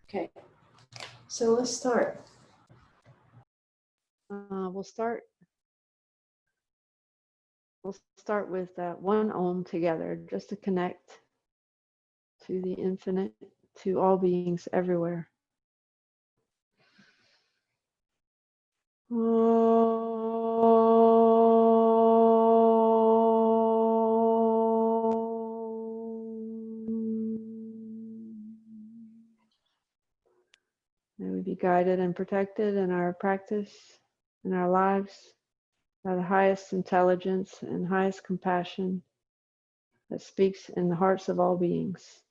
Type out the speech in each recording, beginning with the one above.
Okay, so let's start. We'll start with that 1 Om together, just to connect to the infinite, to all beings everywhere. May we be guided and protected in our practice, in our lives, by the highest intelligence and highest compassion that speaks in the hearts of all beings.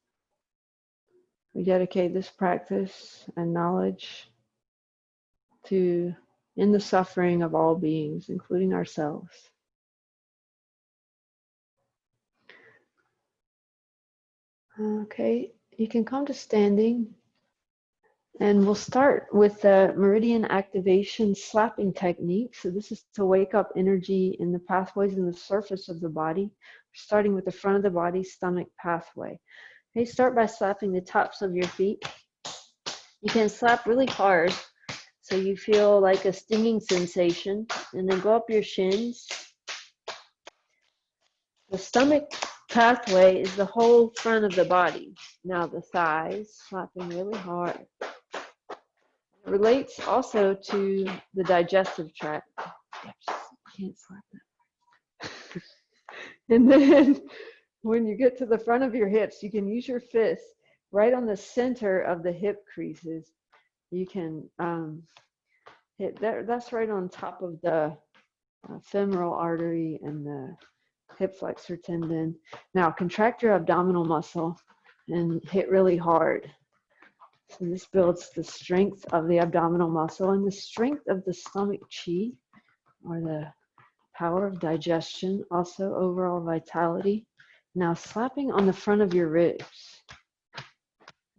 We dedicate this practice and knowledge to in the suffering of all beings, including ourselves. Okay, you can come to standing, and we'll start with the meridian activation slapping technique. So this is to wake up energy in the pathways in the surface of the body, starting with the front of the body, stomach pathway. Okay, start by slapping the tops of your feet. You can slap really hard so you feel like a stinging sensation, and then go up your shins. The stomach pathway is the whole front of the body. Now the thighs, slapping really hard. It relates also to the digestive tract. Can't slap that. And then when you get to the front of your hips, you can use your fists right on the center of the hip creases. You can hit that. That's right on top of the femoral artery and the hip flexor tendon. Now contract your abdominal muscle and hit really hard. So this builds the strength of the abdominal muscle and the strength of the stomach chi, or the power of digestion, also overall vitality. Now slapping on the front of your ribs.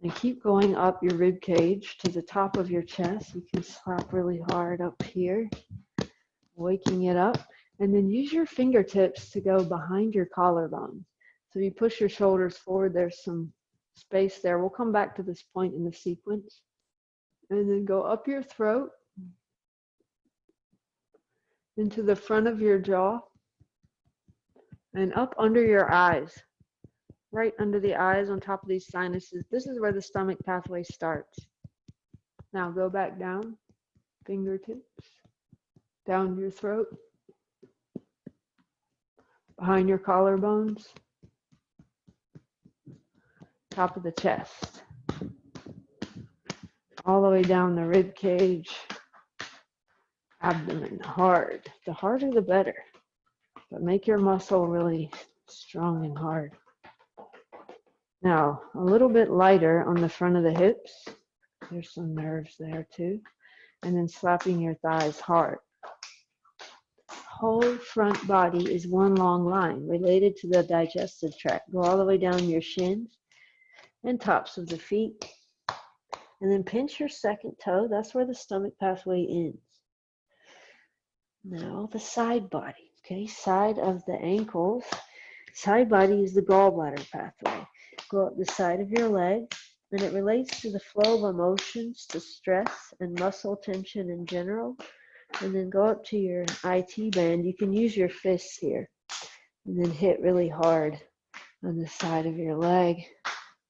And keep going up your rib cage to the top of your chest. You can slap really hard up here, waking it up. And then use your fingertips to go behind your collarbone. So you push your shoulders forward, there's some space there. We'll come back to this point in the sequence. And then go up your throat, into the front of your jaw, and up under your eyes. Right under the eyes, on top of these sinuses. This is where the stomach pathway starts. Now go back down, fingertips, down your throat, behind your collarbones, top of the chest, all the way down the rib cage, abdomen, hard. The harder the better, but make your muscle really strong and hard. Now, a little bit lighter on the front of the hips. There's some nerves there too. And then slapping your thighs hard. Whole front body is one long line related to the digestive tract. Go all the way down your shins and tops of the feet. And then pinch your second toe. That's where the stomach pathway ends. Now the side body, okay? Side of the ankles. Side body is the gallbladder pathway. Go up the side of your leg, and it relates to the flow of emotions, to stress and muscle tension in general. And then go up to your IT band. You can use your fists here, and then hit really hard on the side of your leg.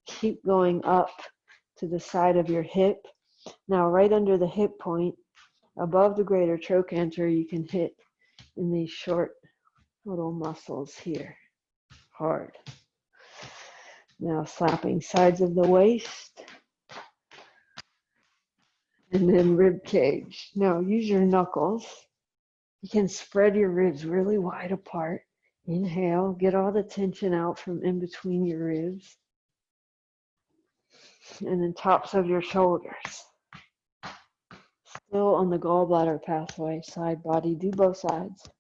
Keep going up to the side of your hip. Now right under the hip point, above the greater trochanter, you can hit in these short little muscles here, hard. Now slapping sides of the waist, and then rib cage. Now use your knuckles. You can spread your ribs really wide apart. Inhale, get all the tension out from in between your ribs. And then tops of your shoulders. Still on the gallbladder pathway, side body, do both sides.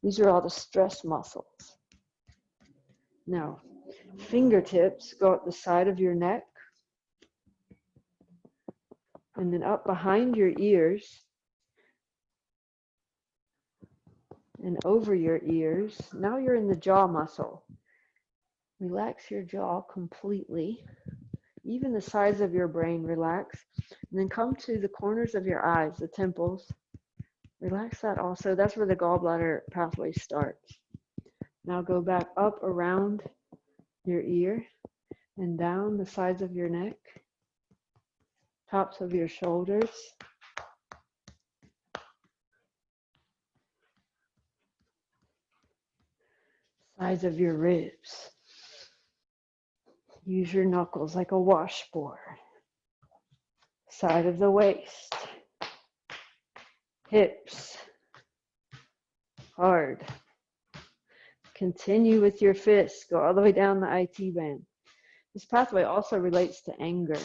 These are all the stress muscles. Now, fingertips go up the side of your neck, and then up behind your ears, and over your ears. Now you're in the jaw muscle. Relax your jaw completely. even the sides of your brain, relax. And then come to the corners of your eyes, the temples. Relax that also. That's where the gallbladder pathway starts. Now go back up around your ear and down the sides of your neck, tops of your shoulders, sides of your ribs. Use your knuckles like a washboard. Side of the waist, hips, hard. Continue with your fists. Go all the way down the IT band. This pathway also relates to anger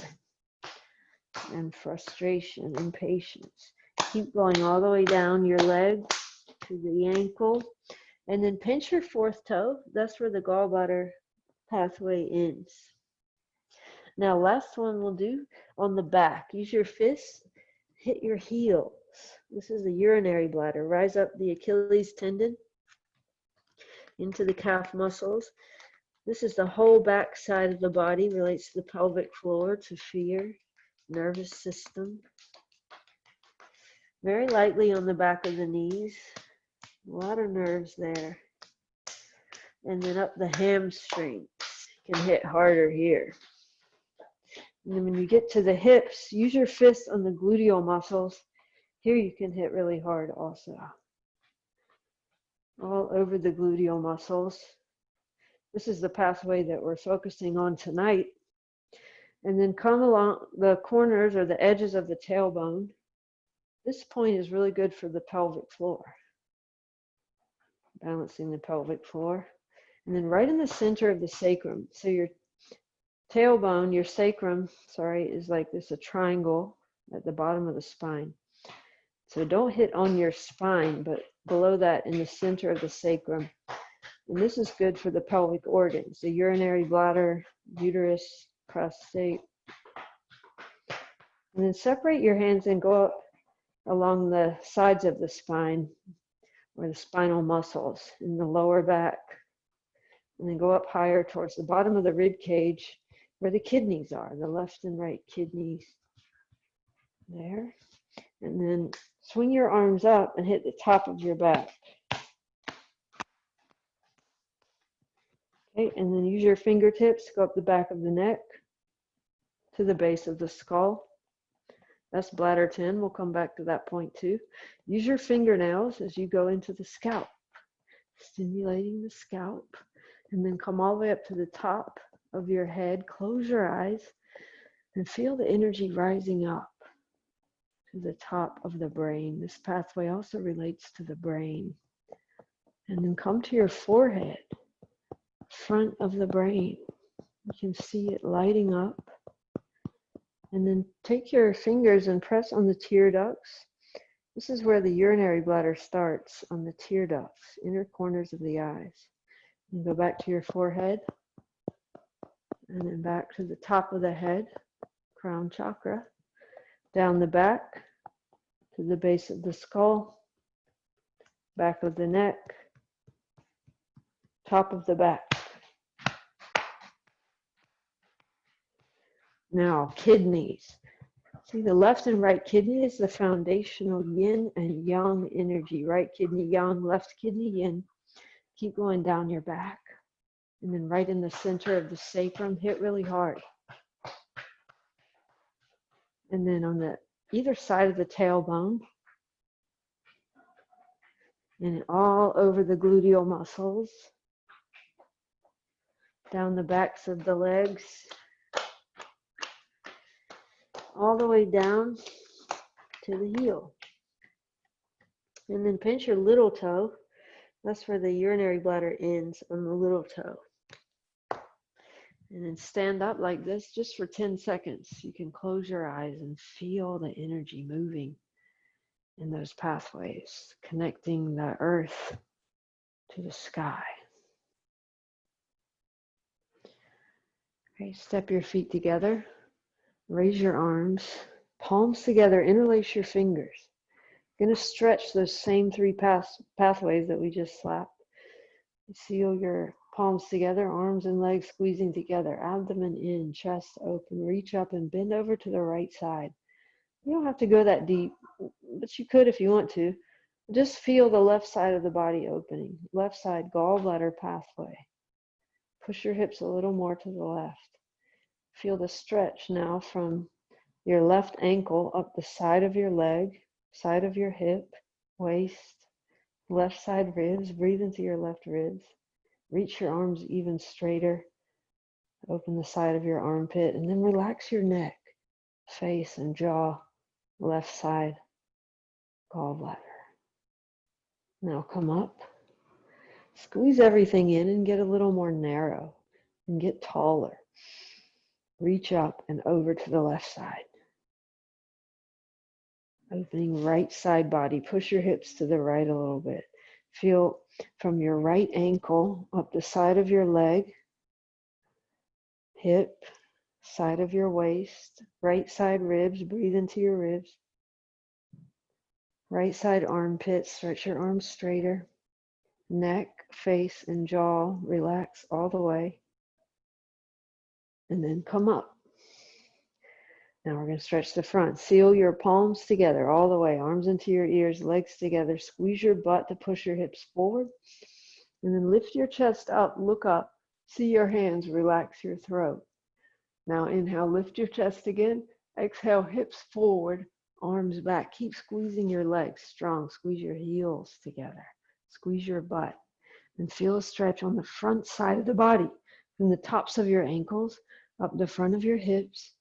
and frustration, impatience. Keep going all the way down your legs to the ankle. And then pinch your fourth toe. That's where the gallbladder pathway ends. Now, last one we'll do on the back. Use your fists, hit your heels. This is the urinary bladder. Rise up the Achilles tendon into the calf muscles. This is the whole back side of the body, relates to the pelvic floor, to fear, nervous system. Very lightly on the back of the knees. A lot of nerves there. And then up the hamstrings. You can hit harder here. And then when you get to the hips, use your fists on the gluteal muscles. Here you can hit really hard also. All over the gluteal muscles. This is the pathway that we're focusing on tonight. And then come along the corners or the edges of the tailbone. This point is really good for the pelvic floor. Balancing the pelvic floor. And then right in the center of the sacrum. So your tailbone, your sacrum, is like this, a triangle at the bottom of the spine. So don't hit on your spine, but below that in the center of the sacrum. And this is good for the pelvic organs, the urinary bladder, uterus, prostate. And then separate your hands and go up along the sides of the spine, or the spinal muscles in the lower back. And then go up higher towards the bottom of the rib cage where the kidneys are, the left and right kidneys. There. And then swing your arms up and hit the top of your back. Okay, and then use your fingertips to go up the back of the neck to the base of the skull. That's bladder 10. We'll come back to that point too. Use your fingernails as you go into the scalp, stimulating the scalp. And then come all the way up to the top of your head. Close your eyes and feel the energy rising up to the top of the brain. This pathway also relates to the brain. And then come to your forehead, front of the brain. You can see it lighting up. And then take your fingers and press on the tear ducts. This is where the urinary bladder starts, on the tear ducts, inner corners of the eyes. And go back to your forehead. And then back to the top of the head, crown chakra. Down the back to the base of the skull, back of the neck, top of the back. Now, kidneys. See, the left and right kidney is the foundational yin and yang energy. Right kidney yang, left kidney yin. Keep going down your back. And then right in the center of the sacrum, hit really hard. And then on the either side of the tailbone, and all over the gluteal muscles, down the backs of the legs, all the way down to the heel. And then pinch your little toe. That's where the urinary bladder ends, on the little toe. And then stand up like this just for 10 seconds. You can close your eyes and feel the energy moving in those pathways, connecting the earth to the sky. Okay, step your feet together. Raise your arms, palms together, interlace your fingers. You're going to stretch those same three pathways that we just slapped. Seal your Palms together, arms and legs squeezing together, abdomen in, chest open. Reach up and bend over to the right side. You don't have to go that deep, but you could if you want to. Just feel the left side of the body opening. Left side gallbladder pathway. Push your hips a little more to the left. Feel the stretch now from your left ankle up the side of your leg, side of your hip, waist, left side ribs. Breathe into your left ribs. Reach your arms even straighter. Open the side of your armpit and then relax your neck, face and jaw, left side gallbladder. Now come up. Squeeze everything in and get a little more narrow and get taller. Reach up and over to the left side. Opening right side body. Push your hips to the right a little bit. Feel from your right ankle up the side of your leg, hip, side of your waist, right side ribs. Breathe into your ribs. Right side armpit. Stretch your arms straighter. Neck, face, and jaw. Relax all the way. And then come up. Now we're going to stretch the front. Seal your palms together all the way. Arms into your ears, legs together. Squeeze your butt to push your hips forward. And then lift your chest up. Look up. See your hands. Relax your throat. Now inhale. Lift your chest again. Exhale. Hips forward. Arms back. Keep squeezing your legs strong. Squeeze your heels together. Squeeze your butt. And feel a stretch on the front side of the body. From the tops of your ankles up the front of your hips.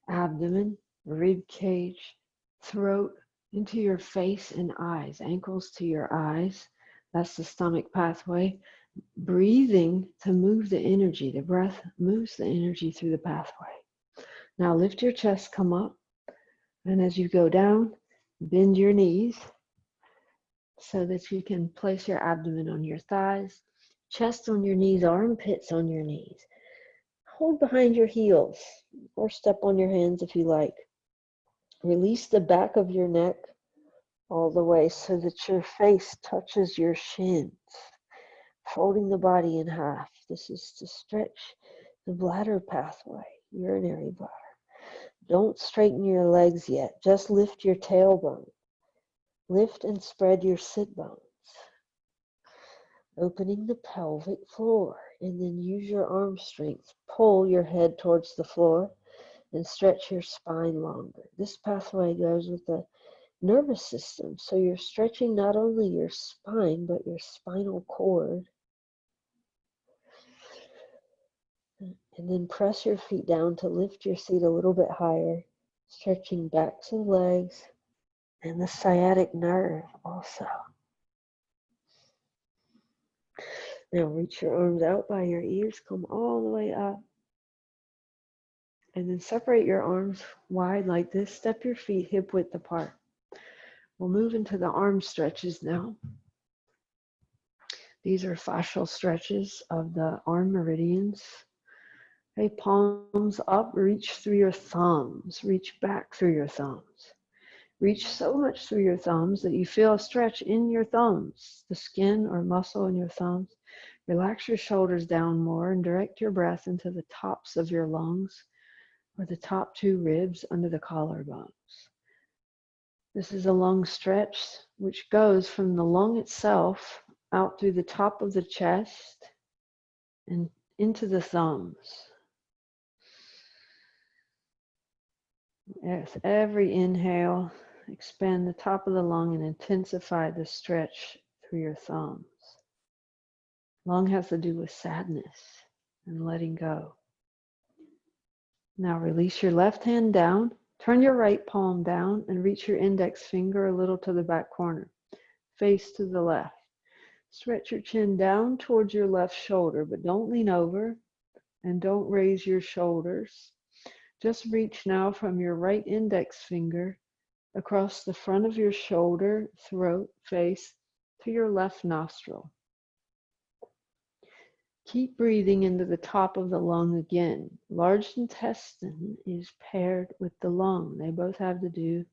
Abdomen, rib cage, throat, into your face and eyes, ankles to your eyes. That's the stomach pathway. Breathing to move the energy. The breath moves the energy through the pathway. Now lift your chest, come up. And as you go down, bend your knees so that you can place your abdomen on your thighs, chest on your knees, armpits on your knees. Hold behind your heels or step on your hands if you like. Release the back of your neck all the way so that your face touches your shins, folding the body in half. This is to stretch the bladder pathway, urinary bladder. Don't straighten your legs yet. Just lift your tailbone. Lift and spread your sit bones. Opening the pelvic floor, and then use your arm strength. Pull your head towards the floor and stretch your spine longer. This pathway goes with the nervous system, so you're stretching not only your spine, but your spinal cord. And then press your feet down to lift your seat a little bit higher, stretching backs of legs and the sciatic nerve also. Now reach your arms out by your ears, come all the way up. And then separate your arms wide like this. Step your feet hip width apart. We'll move into the arm stretches now. These are fascial stretches of the arm meridians. Okay, palms up, reach through your thumbs. Reach back through your thumbs. Reach so much through your thumbs that you feel a stretch in your thumbs, the skin or muscle in your thumbs. Relax your shoulders down more and direct your breath into the tops of your lungs or the top two ribs under the collarbones. This is a lung stretch which goes from the lung itself out through the top of the chest and into the thumbs. Yes, every inhale, expand the top of the lung and intensify the stretch through your thumbs. Lung has to do with sadness and letting go. Now release your left hand down, turn your right palm down and reach your index finger a little to the back corner. Face to the left. Stretch your chin down towards your left shoulder, but don't lean over and don't raise your shoulders. Just reach now from your right index finger across the front of your shoulder, throat, face, to your left nostril. Keep breathing into the top of the lung again. Large intestine is paired with the lung. They both have to do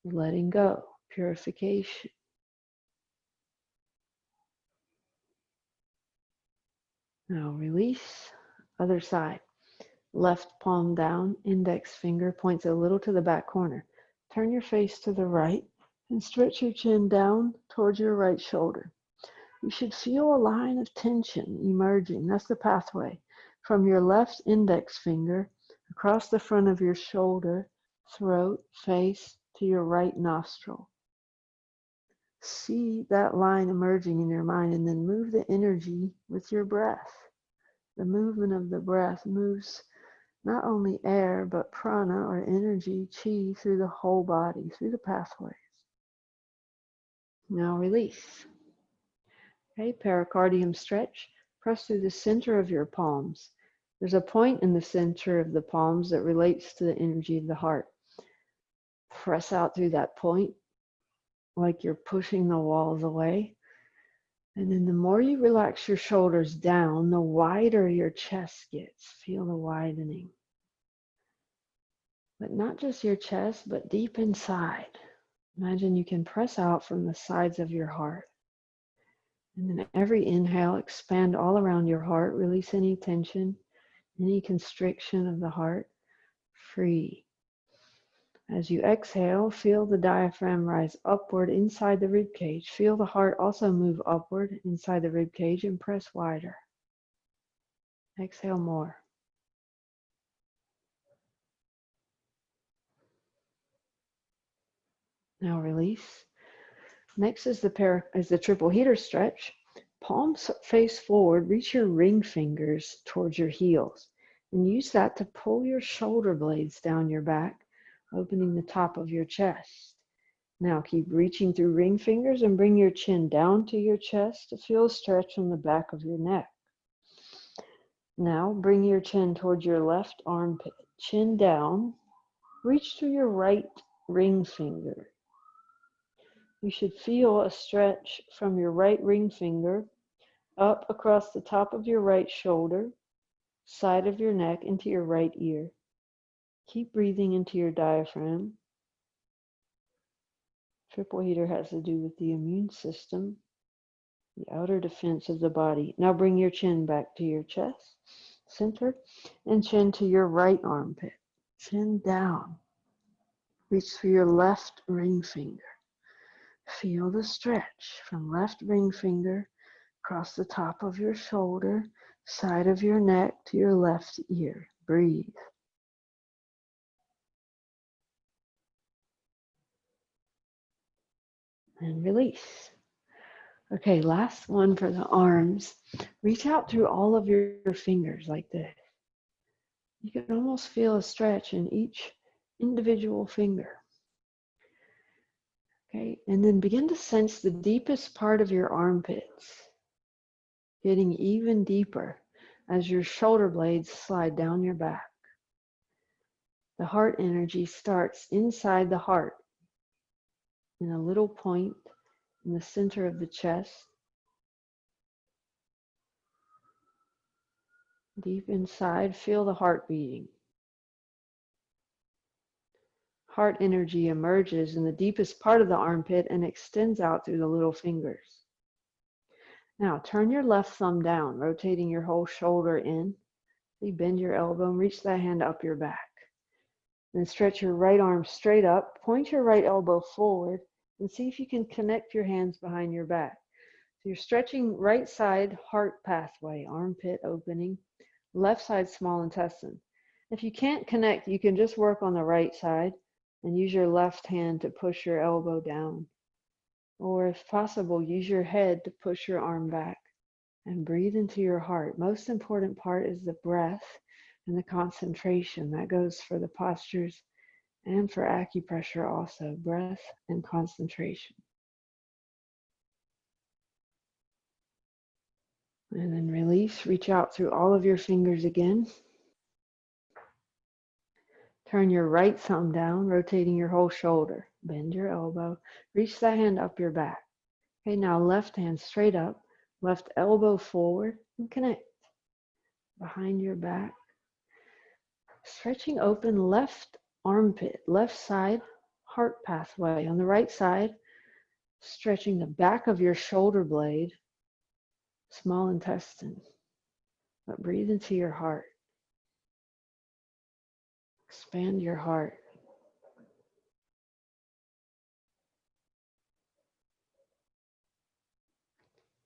with letting go, purification. Now release. Other side. Left palm down, index finger points a little to the back corner. Turn your face to the right and stretch your chin down towards your right shoulder. You should feel a line of tension emerging. That's the pathway. From your left index finger across the front of your shoulder, throat, face to your right nostril. See that line emerging in your mind and then move the energy with your breath. The movement of the breath moves not only air, but prana or energy, chi, through the whole body, through the pathways. Now release. Okay, pericardium stretch. Press through the center of your palms. There's a point in the center of the palms that relates to the energy of the heart. Press out through that point like you're pushing the walls away. And then the more you relax your shoulders down, the wider your chest gets. Feel the widening. But not just your chest, but deep inside. Imagine you can press out from the sides of your heart. And then every inhale, expand all around your heart. Release any tension, any constriction of the heart. Free. As you exhale, feel the diaphragm rise upward inside the rib cage. Feel the heart also move upward inside the rib cage and press wider. Exhale more. Now release. Next is the triple heater stretch. Palms face forward, reach your ring fingers towards your heels and use that to pull your shoulder blades down your back, opening the top of your chest. Now keep reaching through ring fingers and bring your chin down to your chest to feel a stretch on the back of your neck. Now bring your chin towards your left armpit, chin down, reach through your right ring finger. You should feel a stretch from your right ring finger up across the top of your right shoulder, side of your neck, into your right ear. Keep breathing into your diaphragm. Triple heater has to do with the immune system, the outer defense of the body. Now bring your chin back to your chest, center, and chin to your right armpit. Chin down. Reach for your left ring finger. Feel the stretch from left ring finger across the top of your shoulder, side of your neck to your left ear. Breathe. And release. Okay, last one for the arms. Reach out through all of your fingers like this. You can almost feel a stretch in each individual finger. Okay, and then begin to sense the deepest part of your armpits getting even deeper as your shoulder blades slide down your back. The heart energy starts inside the heart in a little point in the center of the chest. Deep inside, feel the heart beating. Heart energy emerges in the deepest part of the armpit and extends out through the little fingers. Now turn your left thumb down, rotating your whole shoulder in. You bend your elbow and reach that hand up your back. Then stretch your right arm straight up, point your right elbow forward, and see if you can connect your hands behind your back. So you're stretching right side heart pathway, armpit opening, left side small intestine. If you can't connect, you can just work on the right side and use your left hand to push your elbow down. Or if possible, use your head to push your arm back and breathe into your heart. Most important part is the breath and the concentration. That goes for the postures and for acupressure also, breath and concentration. And then release, reach out through all of your fingers again. Turn your right thumb down, rotating your whole shoulder. Bend your elbow, reach that hand up your back. Okay, now left hand straight up, left elbow forward, and connect. Behind your back. Stretching open left armpit, left side heart pathway. On the right side, stretching the back of your shoulder blade, small intestine. But breathe into your heart. Expand your heart.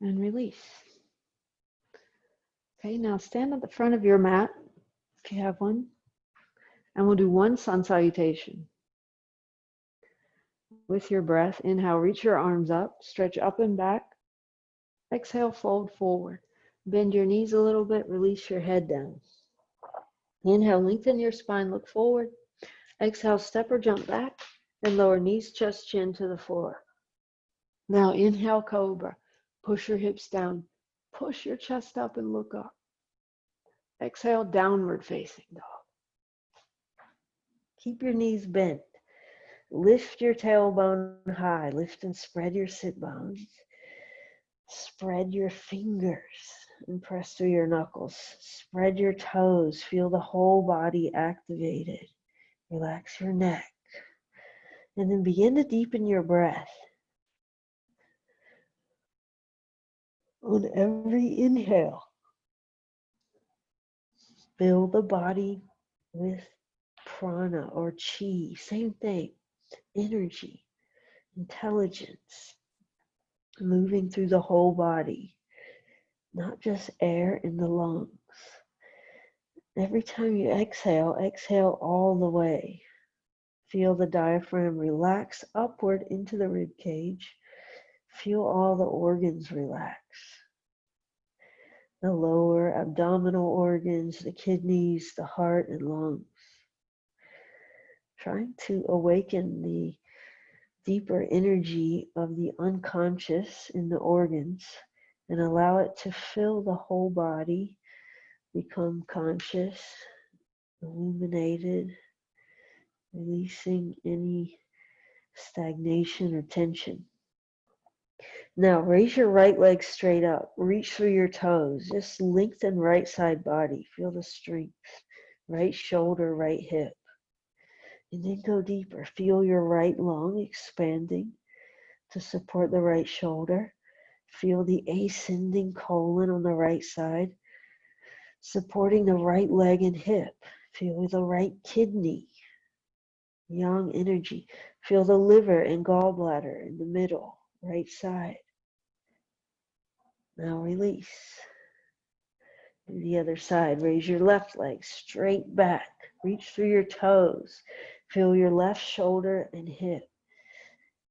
And release. Okay, now stand at the front of your mat, if you have one, and we'll do one sun salutation. With your breath, inhale, reach your arms up, stretch up and back. Exhale, fold forward. Bend your knees a little bit, release your head down. Inhale, lengthen your spine, look forward. Exhale, step or jump back, and lower knees, chest, chin to the floor. Now inhale, Cobra. Push your hips down. Push your chest up and look up. Exhale, downward facing dog. Keep your knees bent. Lift your tailbone high. Lift and spread your sit bones. Spread your fingers and press through your knuckles. Spread your toes. Feel the whole body activated. Relax your neck. And then begin to deepen your breath. On every inhale, fill the body with prana or chi. Same thing. Energy, intelligence, moving through the whole body, not just air in the lungs. Every time you exhale, exhale all the way. Feel the diaphragm relax upward into the rib cage. Feel all the organs relax. The lower abdominal organs, the kidneys, the heart and lungs. Trying to awaken the deeper energy of the unconscious in the organs and allow it to fill the whole body, become conscious, illuminated, releasing any stagnation or tension. Now raise your right leg straight up, reach through your toes, just lengthen right side body, feel the strength, right shoulder, right hip. And then go deeper, feel your right lung expanding to support the right shoulder. Feel the ascending colon on the right side, supporting the right leg and hip. Feel the right kidney, yang energy. Feel the liver and gallbladder in the middle, right side. Now release. Do the other side. Raise your left leg straight back. Reach through your toes. Feel your left shoulder and hip.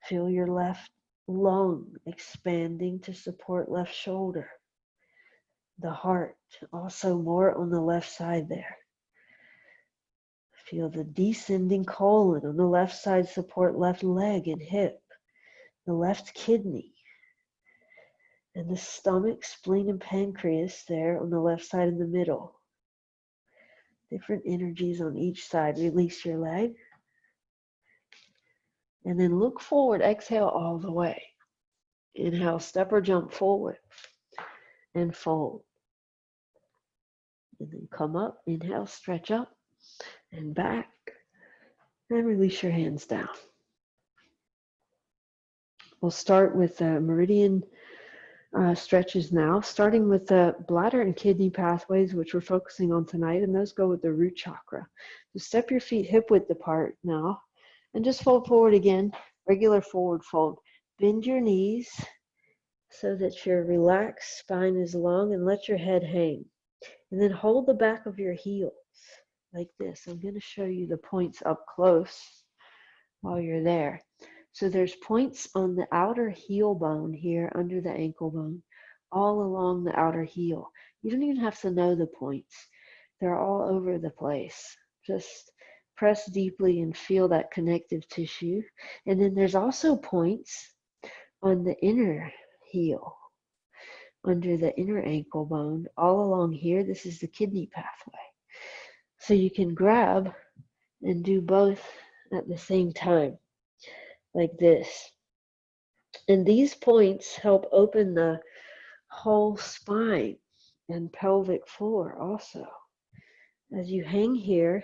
Feel your left lung expanding to support left shoulder. The heart, also more on the left side there. Feel the descending colon on the left side, support left leg and hip. The left kidney. And the stomach, spleen, and pancreas there on the left side in the middle. Different energies on each side. Release your leg. And then look forward, exhale all the way. Inhale, step or jump forward and fold. And then come up, inhale, stretch up and back. And release your hands down. We'll start with the meridian stretches now, starting with the bladder and kidney pathways, which we're focusing on tonight, and those go with the root chakra. So step your feet hip width apart now, and just fold forward again, regular forward fold. Bend your knees so that your relaxed spine is long, and let your head hang. And then hold the back of your heels like this. I'm going to show you the points up close while you're there. So there's points on the outer heel bone here under the ankle bone, all along the outer heel. You don't even have to know the points. They're all over the place. Just press deeply and feel that connective tissue. And then there's also points on the inner heel, under the inner ankle bone, all along here. This is the kidney pathway. So you can grab and do both at the same time, like this. And these points help open the whole spine and pelvic floor also. As you hang here,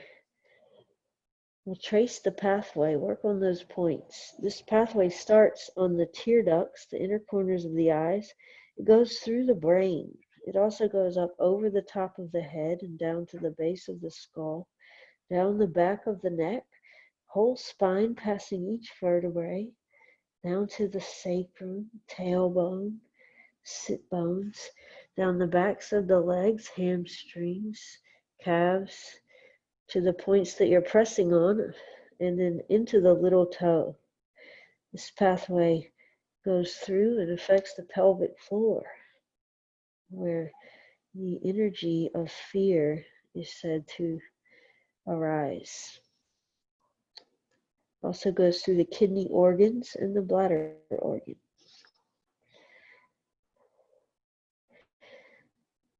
we'll trace the pathway, work on those points. This pathway starts on the tear ducts, the inner corners of the eyes. It goes through the brain It also goes up over the top of the head and down to the base of the skull, down the back of the neck, whole spine passing each vertebrae, down to the sacrum, tailbone, sit bones, down the backs of the legs, hamstrings, calves, to the points that you're pressing on, and then into the little toe. This pathway goes through and affects the pelvic floor, where the energy of fear is said to arise. Also goes through the kidney organs and the bladder organ.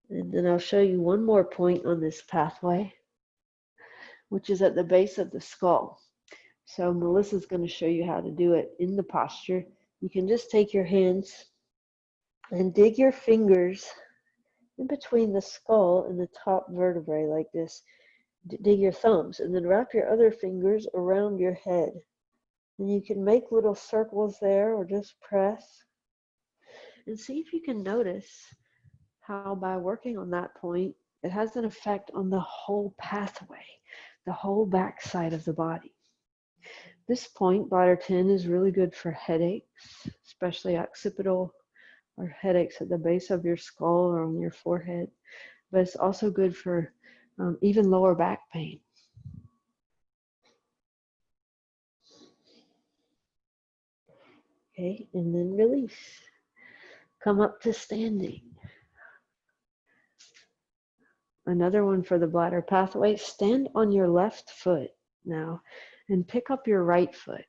And then I'll show you one more point on this pathway, which is at the base of the skull. So Melissa's going to show you how to do it in the posture. You can just take your hands and dig your fingers in between the skull and the top vertebrae like this. Dig your thumbs and then wrap your other fingers around your head. And you can make little circles there or just press. And see if you can notice how by working on that point, it has an effect on the whole pathway, the whole back side of the body. This point, bladder 10, is really good for headaches, especially occipital or headaches at the base of your skull or on your forehead. But it's also good for even lower back pain. Okay, and then release. Come up to standing. Another one for the bladder pathway. Stand on your left foot now and pick up your right foot.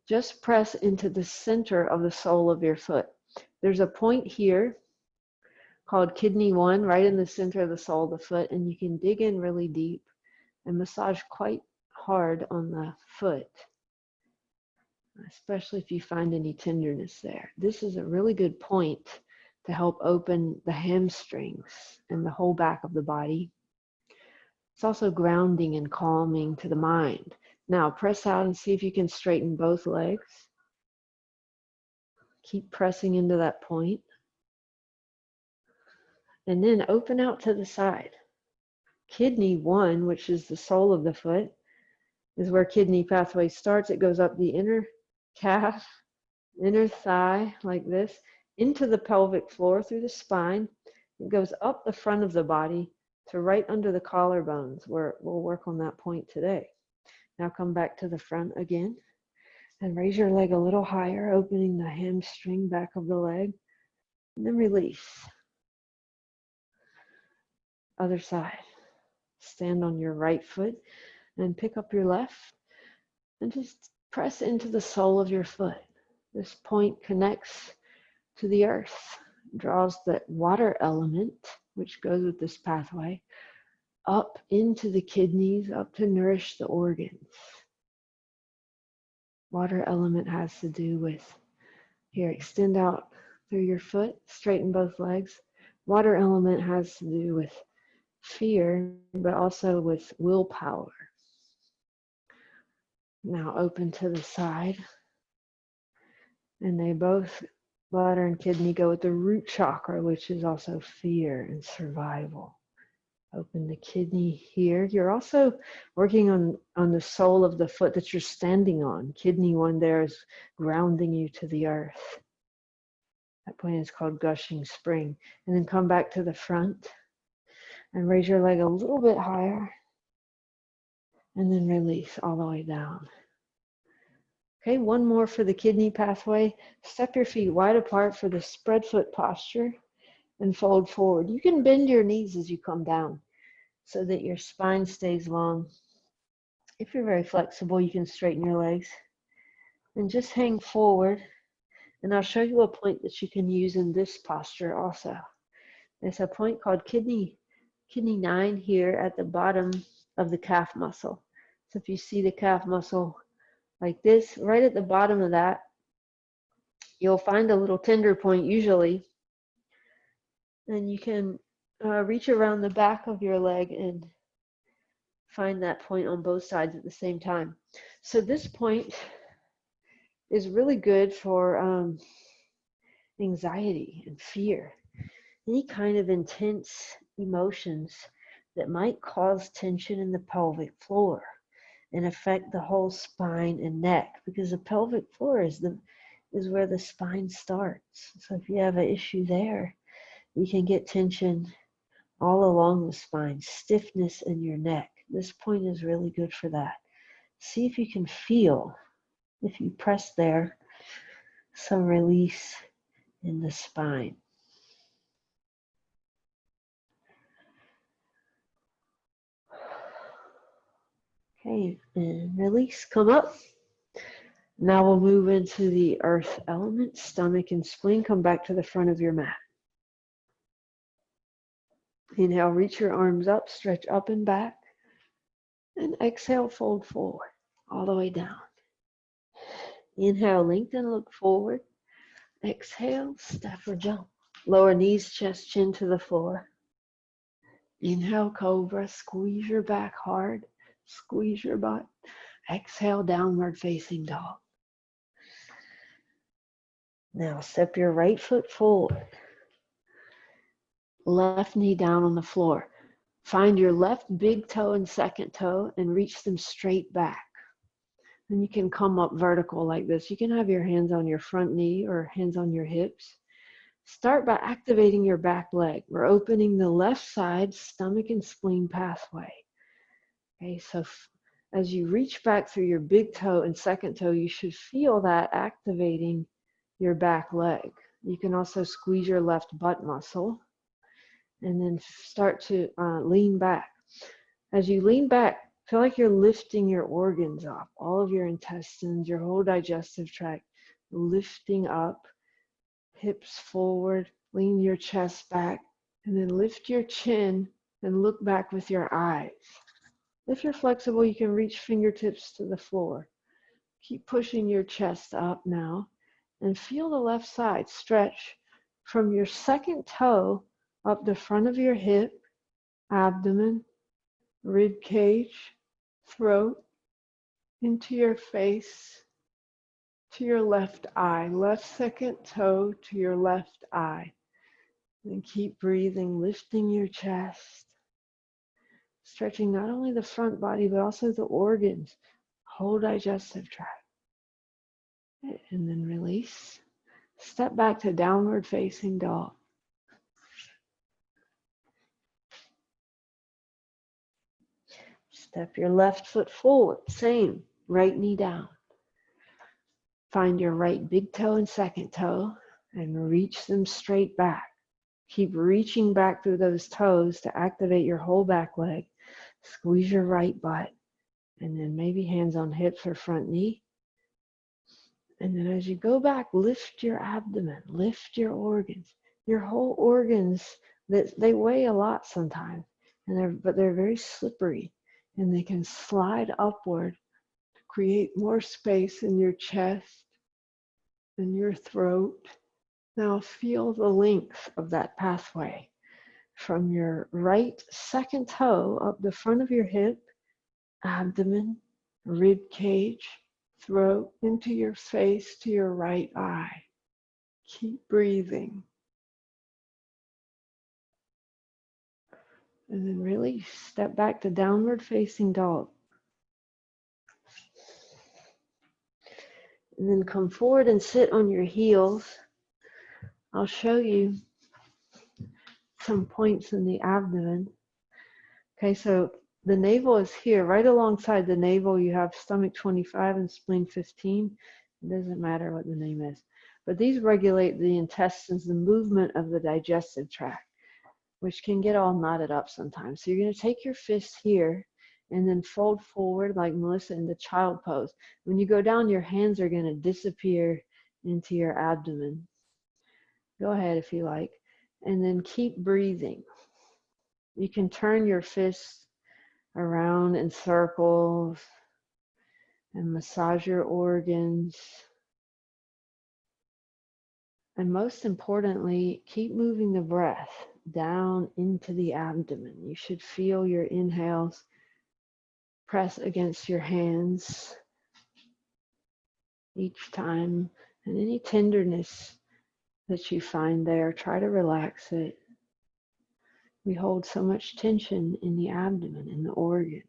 Just press into the center of the sole of your foot. There's a point here called kidney 1 right in the center of the sole of the foot, and you can dig in really deep and massage quite hard on the foot, especially if you find any tenderness there. This is a really good point to help open the hamstrings and the whole back of the body. It's also grounding and calming to the mind. Now press out and see if you can straighten both legs. Keep pressing into that point. And then open out to the side. Kidney 1, which is the sole of the foot, is where kidney pathway starts. It goes up the inner calf, inner thigh like this, into the pelvic floor through the spine. It goes up the front of the body to right under the collarbones, where we'll work on that point today. Now come back to the front again and raise your leg a little higher, opening the hamstring back of the leg, and then release. Other side. Stand on your right foot and pick up your left and just press into the sole of your foot. This point connects to the earth, draws the water element, which goes with this pathway, up into the kidneys, up to nourish the organs. Water element has to do with, here, extend out through your foot, straighten both legs. Water element has to do with fear, but also with willpower. Now open to the side. And they both, bladder and kidney, go with the root chakra, which is also fear and survival. Open the kidney here. You're also working on the sole of the foot that you're standing on. Kidney 1 there is grounding you to the earth. That point is called gushing spring. And then come back to the front and raise your leg a little bit higher. And then release all the way down. Okay, one more for the kidney pathway. Step your feet wide apart for the spread foot posture and fold forward. You can bend your knees as you come down so that your spine stays long. If you're very flexible, you can straighten your legs and just hang forward. And I'll show you a point that you can use in this posture also. There's a point called kidney 9 here at the bottom of the calf muscle. So if you see the calf muscle like this, right at the bottom of that, you'll find a little tender point usually. And you can reach around the back of your leg and find that point on both sides at the same time. So this point is really good for anxiety and fear. any kind of intense emotions that might cause tension in the pelvic floor and affect the whole spine and neck, because the pelvic floor is where the spine starts. So if you have an issue there, you can get tension all along the spine, stiffness in your neck. This point is really good for that. See if you can feel, if you press there, some release in the spine. Okay, and release, come up. Now we'll move into the earth element, stomach and spleen. Come back to the front of your mat. Inhale, reach your arms up, stretch up and back. And exhale, fold forward, all the way down. Inhale, lengthen, look forward. Exhale, step or jump. Lower knees, chest, chin to the floor. Inhale, Cobra, squeeze your back hard, squeeze your butt. Exhale, downward facing dog. Now step your right foot forward. Left knee down on the floor. Find your left big toe and second toe and reach them straight back. And you can come up vertical like this. You can have your hands on your front knee or hands on your hips. Start by activating your back leg. We're opening the left side stomach and spleen pathway. Okay, so as you reach back through your big toe and second toe, you should feel that activating your back leg. You can also squeeze your left butt muscle and then start to lean back. As you lean back, feel like you're lifting your organs up, all of your intestines, your whole digestive tract, lifting up, hips forward, lean your chest back, and then lift your chin and look back with your eyes. If you're flexible, you can reach fingertips to the floor. Keep pushing your chest up now and feel the left side stretch from your second toe up the front of your hip, abdomen, rib cage, throat, into your face, to your left eye, left second toe to your left eye. And keep breathing, lifting your chest, stretching not only the front body, but also the organs, whole digestive tract. And then release. Step back to downward facing dog. Step your left foot forward, same, right knee down. Find your right big toe and second toe and reach them straight back. Keep reaching back through those toes to activate your whole back leg. Squeeze your right butt and then maybe hands on hips or front knee. And then as you go back, lift your abdomen, lift your organs. Your whole organs, they weigh a lot sometimes, but they're very slippery and they can slide upward to create more space in your chest and your throat. Now feel the length of that pathway from your right second toe up the front of your hip, abdomen, rib cage, throat, into your face to your right eye. Keep breathing. And then release. Step back to downward facing dog. And then come forward and sit on your heels. I'll show you some points in the abdomen. Okay, so the navel is here. Right alongside the navel, you have stomach 25 and spleen 15. It doesn't matter what the name is. But these regulate the intestines, the movement of the digestive tract, which can get all knotted up sometimes. So you're going to take your fists here and then fold forward like Melissa in the child pose. When you go down, your hands are going to disappear into your abdomen. Go ahead if you like. And then keep breathing. You can turn your fists around in circles and massage your organs. And most importantly, keep moving the breath down into the abdomen. You should feel your inhales press against your hands each time, and any tenderness that you find there, try to relax it. We hold so much tension in the abdomen, in the organs.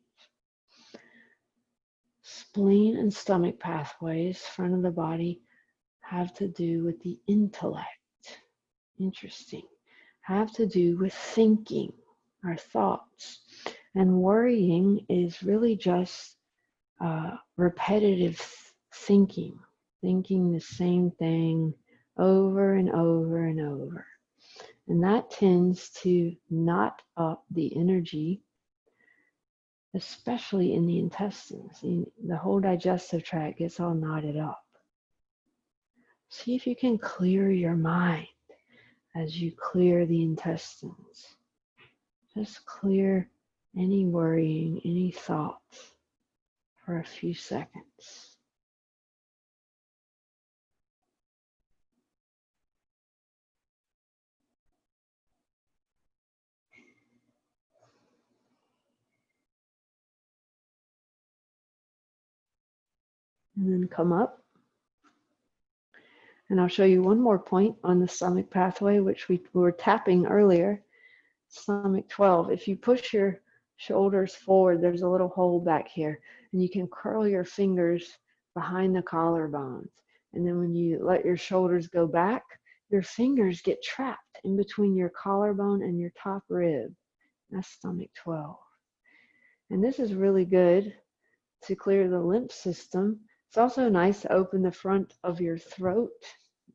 Spleen and stomach pathways, front of the body, have to do with the intellect. Interesting. Have to do with thinking, our thoughts. And worrying is really just repetitive thinking the same thing over and over and over. And that tends to knot up the energy, especially in the intestines. The whole digestive tract gets all knotted up. See if you can clear your mind as you clear the intestines. Just clear any worrying, any thoughts for a few seconds. And then come up. And I'll show you one more point on the stomach pathway, which we were tapping earlier. Stomach 12. If you push your shoulders forward, there's a little hole back here, and you can curl your fingers behind the collarbones. And then when you let your shoulders go back, your fingers get trapped in between your collarbone and your top rib. That's stomach 12. And this is really good to clear the lymph system. It's also nice to open the front of your throat.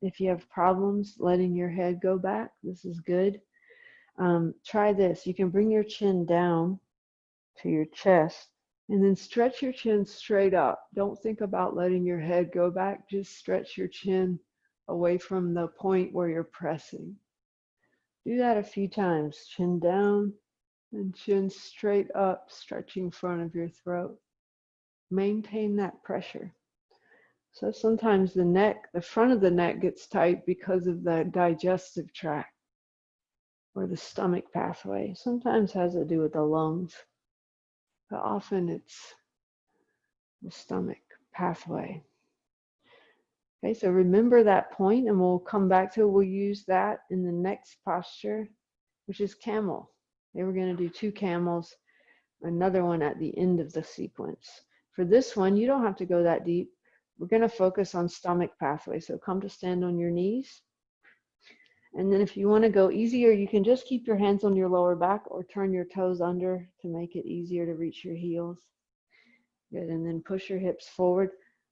If you have problems letting your head go back, this is good. Try this. You can bring your chin down to your chest and then stretch your chin straight up. Don't think about letting your head go back. Just stretch your chin away from the point where you're pressing. Do that a few times. Chin down and chin straight up, stretching front of your throat. Maintain that pressure. So sometimes the front of the neck gets tight because of the digestive tract or the stomach pathway. Sometimes has to do with the lungs, but often it's the stomach pathway. Okay, so remember that point, and we'll come back to it. We'll use that in the next posture, which is camel. Okay, we're going to do 2 camels, another one at the end of the sequence. For this one, you don't have to go that deep. We're going to focus on stomach pathway. So come to stand on your knees. And then if you want to go easier, you can just keep your hands on your lower back or turn your toes under to make it easier to reach your heels. Good. And then push your hips forward.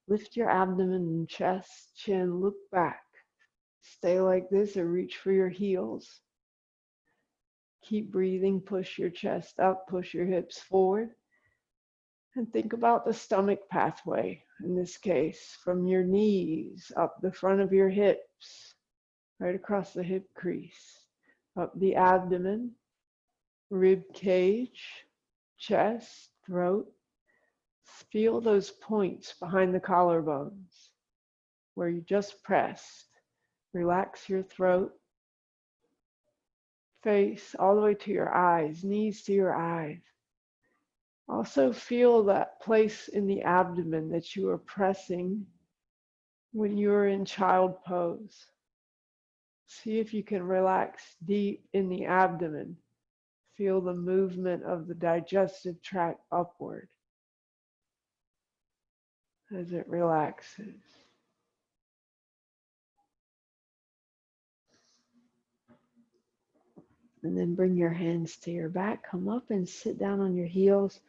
Lift your abdomen and chest, chin, look back. Stay like this or reach for your heels. Keep breathing. Push your chest up. Push your hips forward. And think about the stomach pathway, in this case, from your knees, up the front of your hips, right across the hip crease, up the abdomen, rib cage, chest, throat. Feel those points behind the collarbones where you just pressed. Relax your throat, face all the way to your eyes, knees to your eyes. Also feel that place in the abdomen that you are pressing when you're in child pose. See if you can relax deep in the abdomen. Feel the movement of the digestive tract upward as it relaxes. And then bring your hands to your back, come up and sit down on your heels.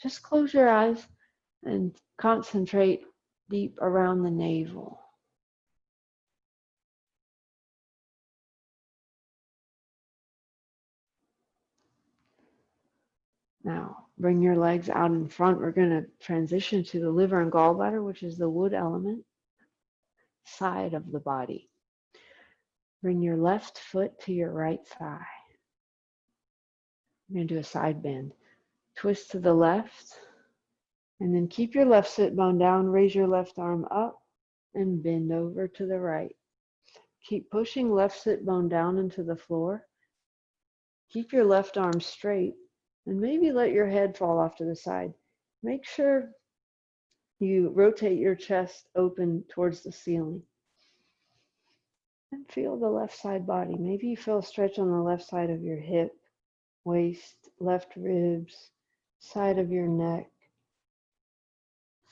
Just close your eyes and concentrate deep around the navel. Now, bring your legs out in front. We're going to transition to the liver and gallbladder, which is the wood element side of the body. Bring your left foot to your right thigh. We're going to do a side bend. Twist to the left, and then keep your left sit bone down. Raise your left arm up and bend over to the right. Keep pushing left sit bone down into the floor. Keep your left arm straight, and maybe let your head fall off to the side. Make sure you rotate your chest open towards the ceiling. And feel the left side body. Maybe you feel a stretch on the left side of your hip waist, left ribs, side of your neck,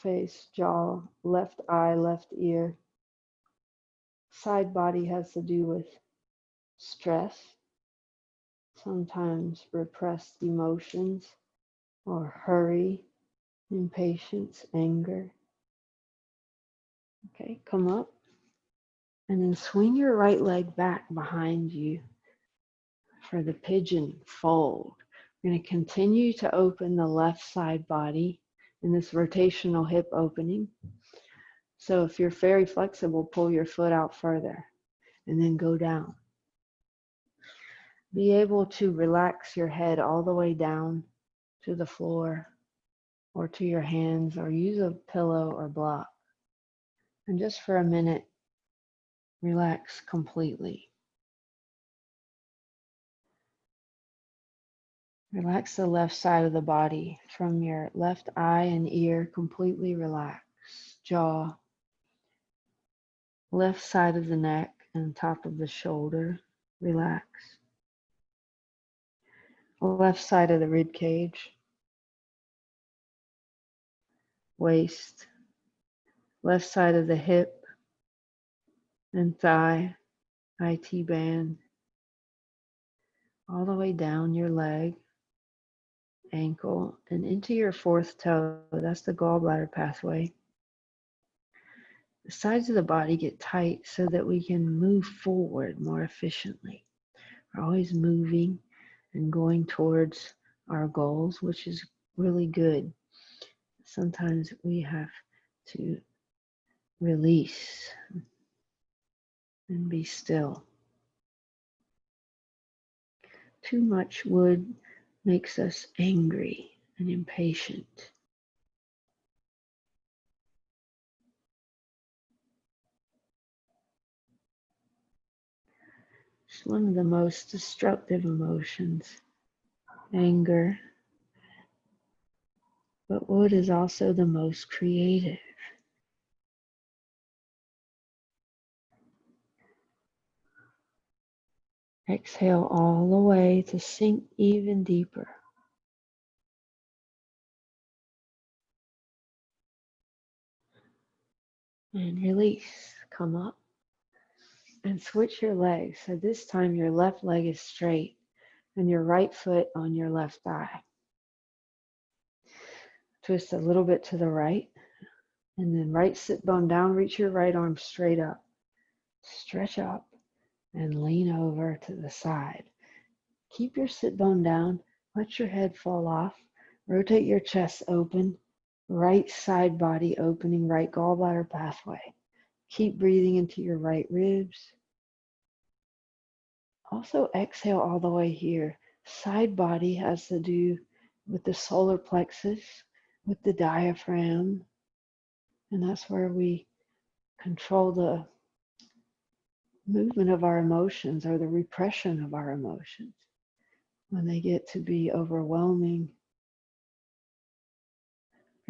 face, jaw, left eye, left ear. Side body has to do with stress, sometimes repressed emotions, or hurry, impatience, anger. Okay, come up and then swing your right leg back behind you for the Pigeon Fold. We're going to continue to open the left side body in this rotational hip opening. So if you're very flexible, pull your foot out further and then go down. Be able to relax your head all the way down to the floor or to your hands, or use a pillow or block. And just for a minute, relax completely. Relax the left side of the body from your left eye and ear, completely relax. Jaw, left side of the neck and top of the shoulder, relax. Left side of the rib cage, waist, left side of the hip and thigh, IT band, all the way down your leg, ankle, and into your fourth toe. That's the gallbladder pathway. The sides of the body get tight so that we can move forward more efficiently. We're always moving and going towards our goals, which is really good. Sometimes we have to release and be still. Too much wood makes us angry and impatient. It's one of the most destructive emotions, anger. But wood is also the most creative. Exhale all the way to sink even deeper. And release. Come up and switch your legs. So this time your left leg is straight and your right foot on your left thigh. Twist a little bit to the right and then right sit bone down. Reach your right arm straight up. Stretch up and lean over to the side. Keep your sit bone down. Let your head fall off. Rotate your chest open. Right side body opening, right gallbladder pathway. Keep breathing into your right ribs. Also exhale all the way here. Side body has to do with the solar plexus, with the diaphragm, and that's where we control the movement of our emotions or the repression of our emotions when they get to be overwhelming.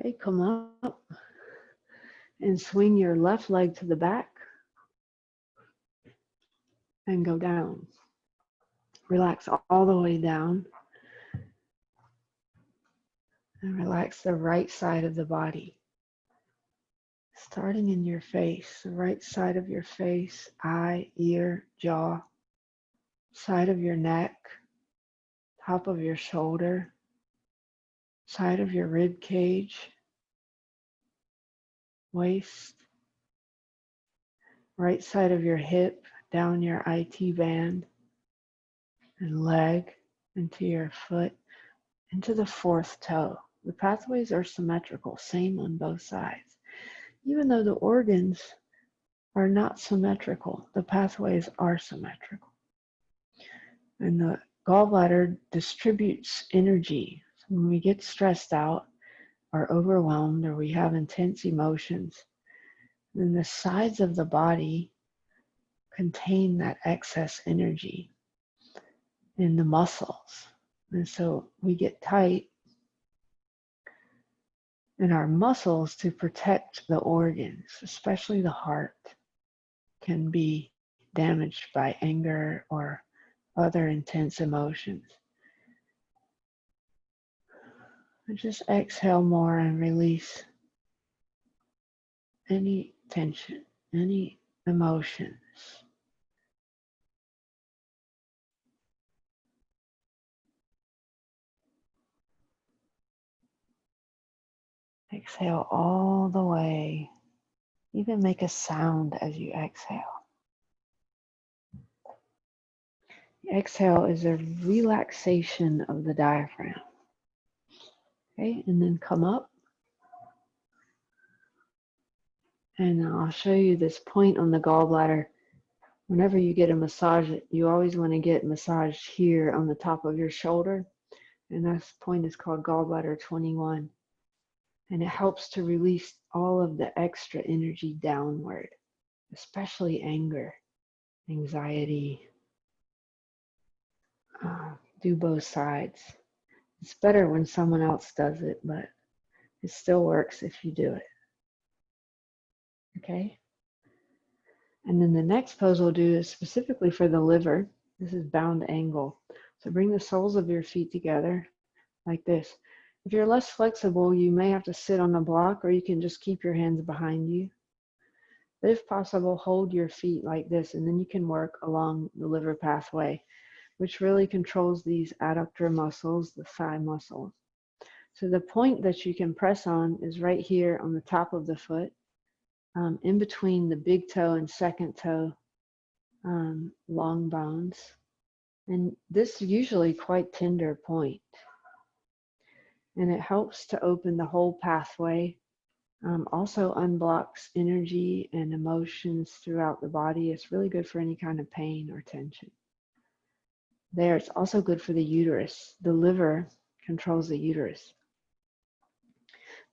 Okay, come up and swing your left leg to the back and go down. Relax all the way down and relax the right side of the body. Starting in your face, the right side of your face, eye, ear, jaw, side of your neck, top of your shoulder, side of your rib cage, waist, right side of your hip, down your IT band, and leg, into your foot, into the fourth toe. The pathways are symmetrical, same on both sides. Even though the organs are not symmetrical, the pathways are symmetrical. And the gallbladder distributes energy. So when we get stressed out or overwhelmed or we have intense emotions, then the sides of the body contain that excess energy in the muscles. And so we get tight, and our muscles, to protect the organs, especially the heart, can be damaged by anger or other intense emotions. And just exhale more and release any tension, any emotions. Exhale all the way. Even make a sound as you exhale. The exhale is a relaxation of the diaphragm. Okay, and then come up. And I'll show you this point on the gallbladder. Whenever you get a massage, you always want to get massaged here on the top of your shoulder. And that point is called gallbladder 21. And it helps to release all of the extra energy downward, especially anger, anxiety. Do both sides. It's better when someone else does it, but it still works if you do it. Okay? And then the next pose we'll do is specifically for the liver. This is bound angle. So bring the soles of your feet together like this. If you're less flexible, you may have to sit on a block, or you can just keep your hands behind you. But if possible, hold your feet like this, and then you can work along the liver pathway, which really controls these adductor muscles, the thigh muscles. So the point that you can press on is right here on the top of the foot, in between the big toe and second toe long bones. And this is usually quite tender point. And it helps to open the whole pathway. Also unblocks energy and emotions throughout the body. It's really good for any kind of pain or tension. There, it's also good for the uterus. The liver controls the uterus.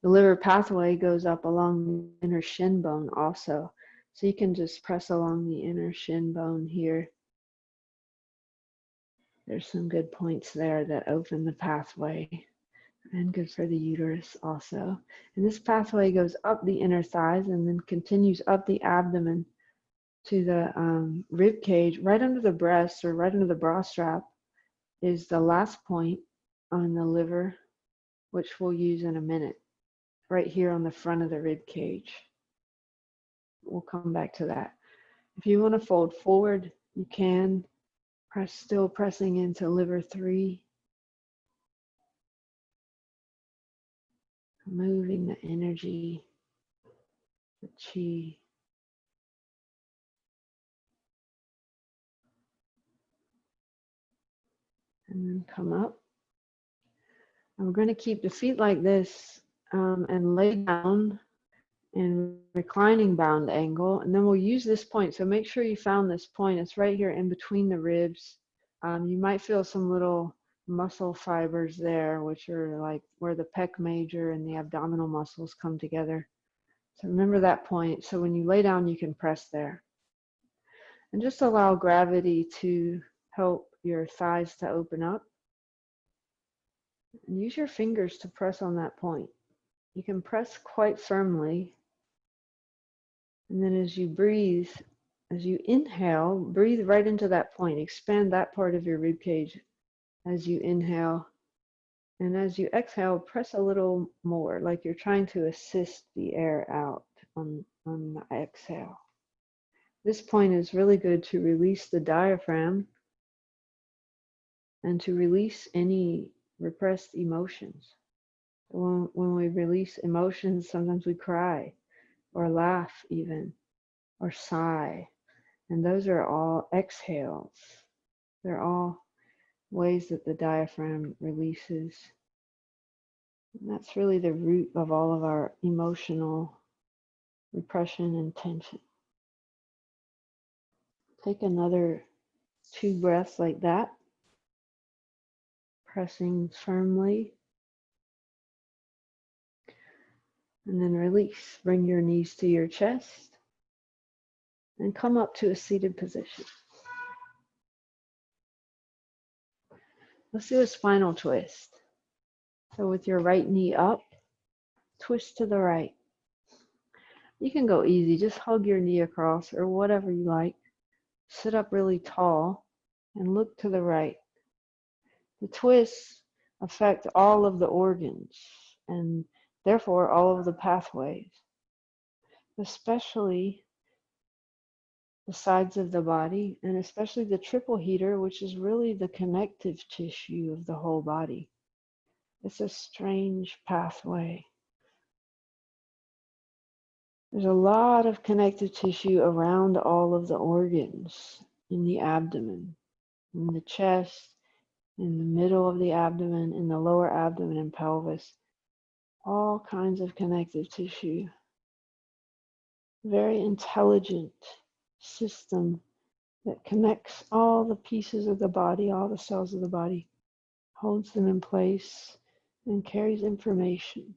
The liver pathway goes up along the inner shin bone also. So you can just press along the inner shin bone here. There's some good points there that open the pathway, and good for the uterus also. And this pathway goes up the inner thighs and then continues up the abdomen to the rib cage. Right under the breast, or right under the bra strap, is the last point on the liver, which we'll use in a minute. Right here on the front of the rib cage. We'll come back to that. If you want to fold forward, you can. Still pressing into liver 3. Moving the energy, the chi. And then come up. And we're going to keep the feet like this and lay down in reclining bound angle. And then we'll use this point. So make sure you found this point. It's right here in between the ribs. You might feel some little muscle fibers there, which are like where the pec major and the abdominal muscles come together. So remember that point. So when you lay down, you can press there. And just allow gravity to help your thighs to open up. And use your fingers to press on that point. You can press quite firmly. And then as you breathe, as you inhale, breathe right into that point. Expand that part of your rib cage as you inhale. And as you exhale, press a little more, like you're trying to assist the air out on the exhale. This point is really good to release the diaphragm and to release any repressed emotions. When we release emotions, sometimes we cry or laugh even, or sigh. And those are all exhales. They're all ways that the diaphragm releases. And that's really the root of all of our emotional repression and tension. Take another 2 breaths like that, pressing firmly. And then release. Bring your knees to your chest and come up to a seated position. Let's do a spinal twist. So with your right knee up, twist to the right. You can go easy, just hug your knee across or whatever you like. Sit up really tall and look to the right. The twist, affect all of the organs and therefore all of the pathways, especially the sides of the body, and especially the triple heater, which is really the connective tissue of the whole body. It's a strange pathway. There's a lot of connective tissue around all of the organs in the abdomen, in the chest, in the middle of the abdomen, in the lower abdomen and pelvis. All kinds of connective tissue. Very intelligent system that connects all the pieces of the body, all the cells of the body, holds them in place, and carries information.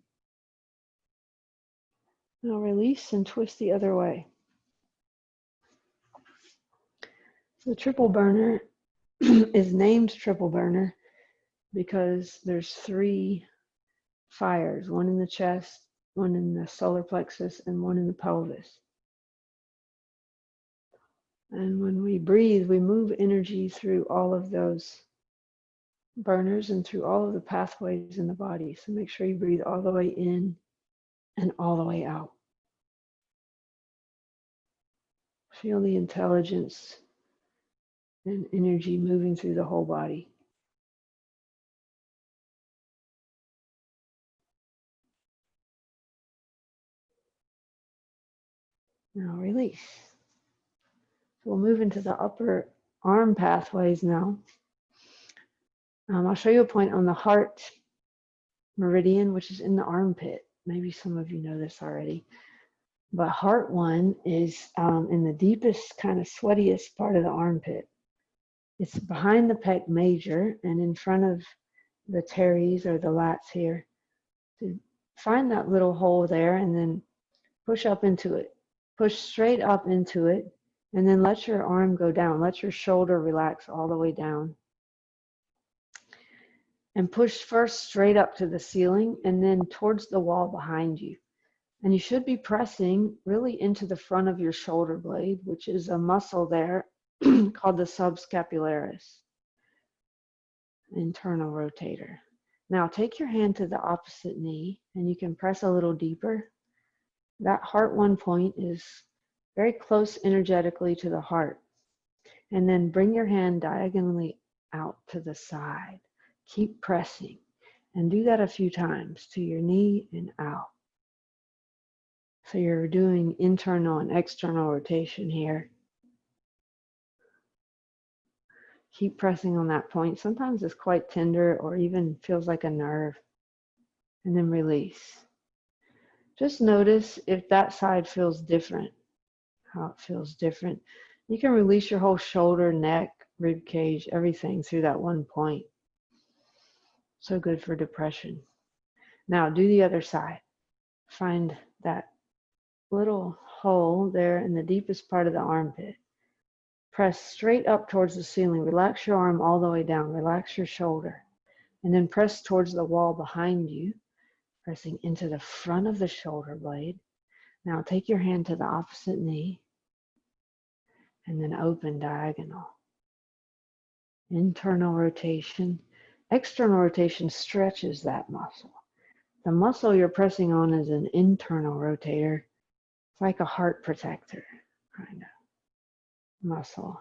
Now release and twist the other way. The triple burner is named triple burner because there's 3 fires, one in the chest, one in the solar plexus, and one in the pelvis. And when we breathe, we move energy through all of those burners and through all of the pathways in the body. So make sure you breathe all the way in and all the way out. Feel the intelligence and energy moving through the whole body. Now release. So we'll move into the upper arm pathways now. I'll show you a point on the Heart Meridian, which is in the armpit. Maybe some of you know this already. But Heart 1 is in the deepest, kind of sweatiest part of the armpit. It's behind the pec major and in front of the teres or the lats here. So find that little hole there and then push up into it. Push straight up into it and then let your arm go down. Let your shoulder relax all the way down. And push first straight up to the ceiling and then towards the wall behind you. And you should be pressing really into the front of your shoulder blade, which is a muscle there called the subscapularis, internal rotator. Now take your hand to the opposite knee and you can press a little deeper. That Heart 1 point is very close energetically to the heart. And then bring your hand diagonally out to the side. Keep pressing and do that a few times to your knee and out. So you're doing internal and external rotation here. Keep pressing on that point. Sometimes it's quite tender or even feels like a nerve. And then release. Just notice if that side feels different, how it feels different. You can release your whole shoulder, neck, rib cage, everything through that one point. So good for depression. Now do the other side. Find that little hole there in the deepest part of the armpit. Press straight up towards the ceiling. Relax your arm all the way down. Relax your shoulder. And then press towards the wall behind you, pressing into the front of the shoulder blade. Now take your hand to the opposite knee and then open diagonal. Internal rotation. External rotation stretches that muscle. The muscle you're pressing on is an internal rotator. It's like a heart protector kind of muscle.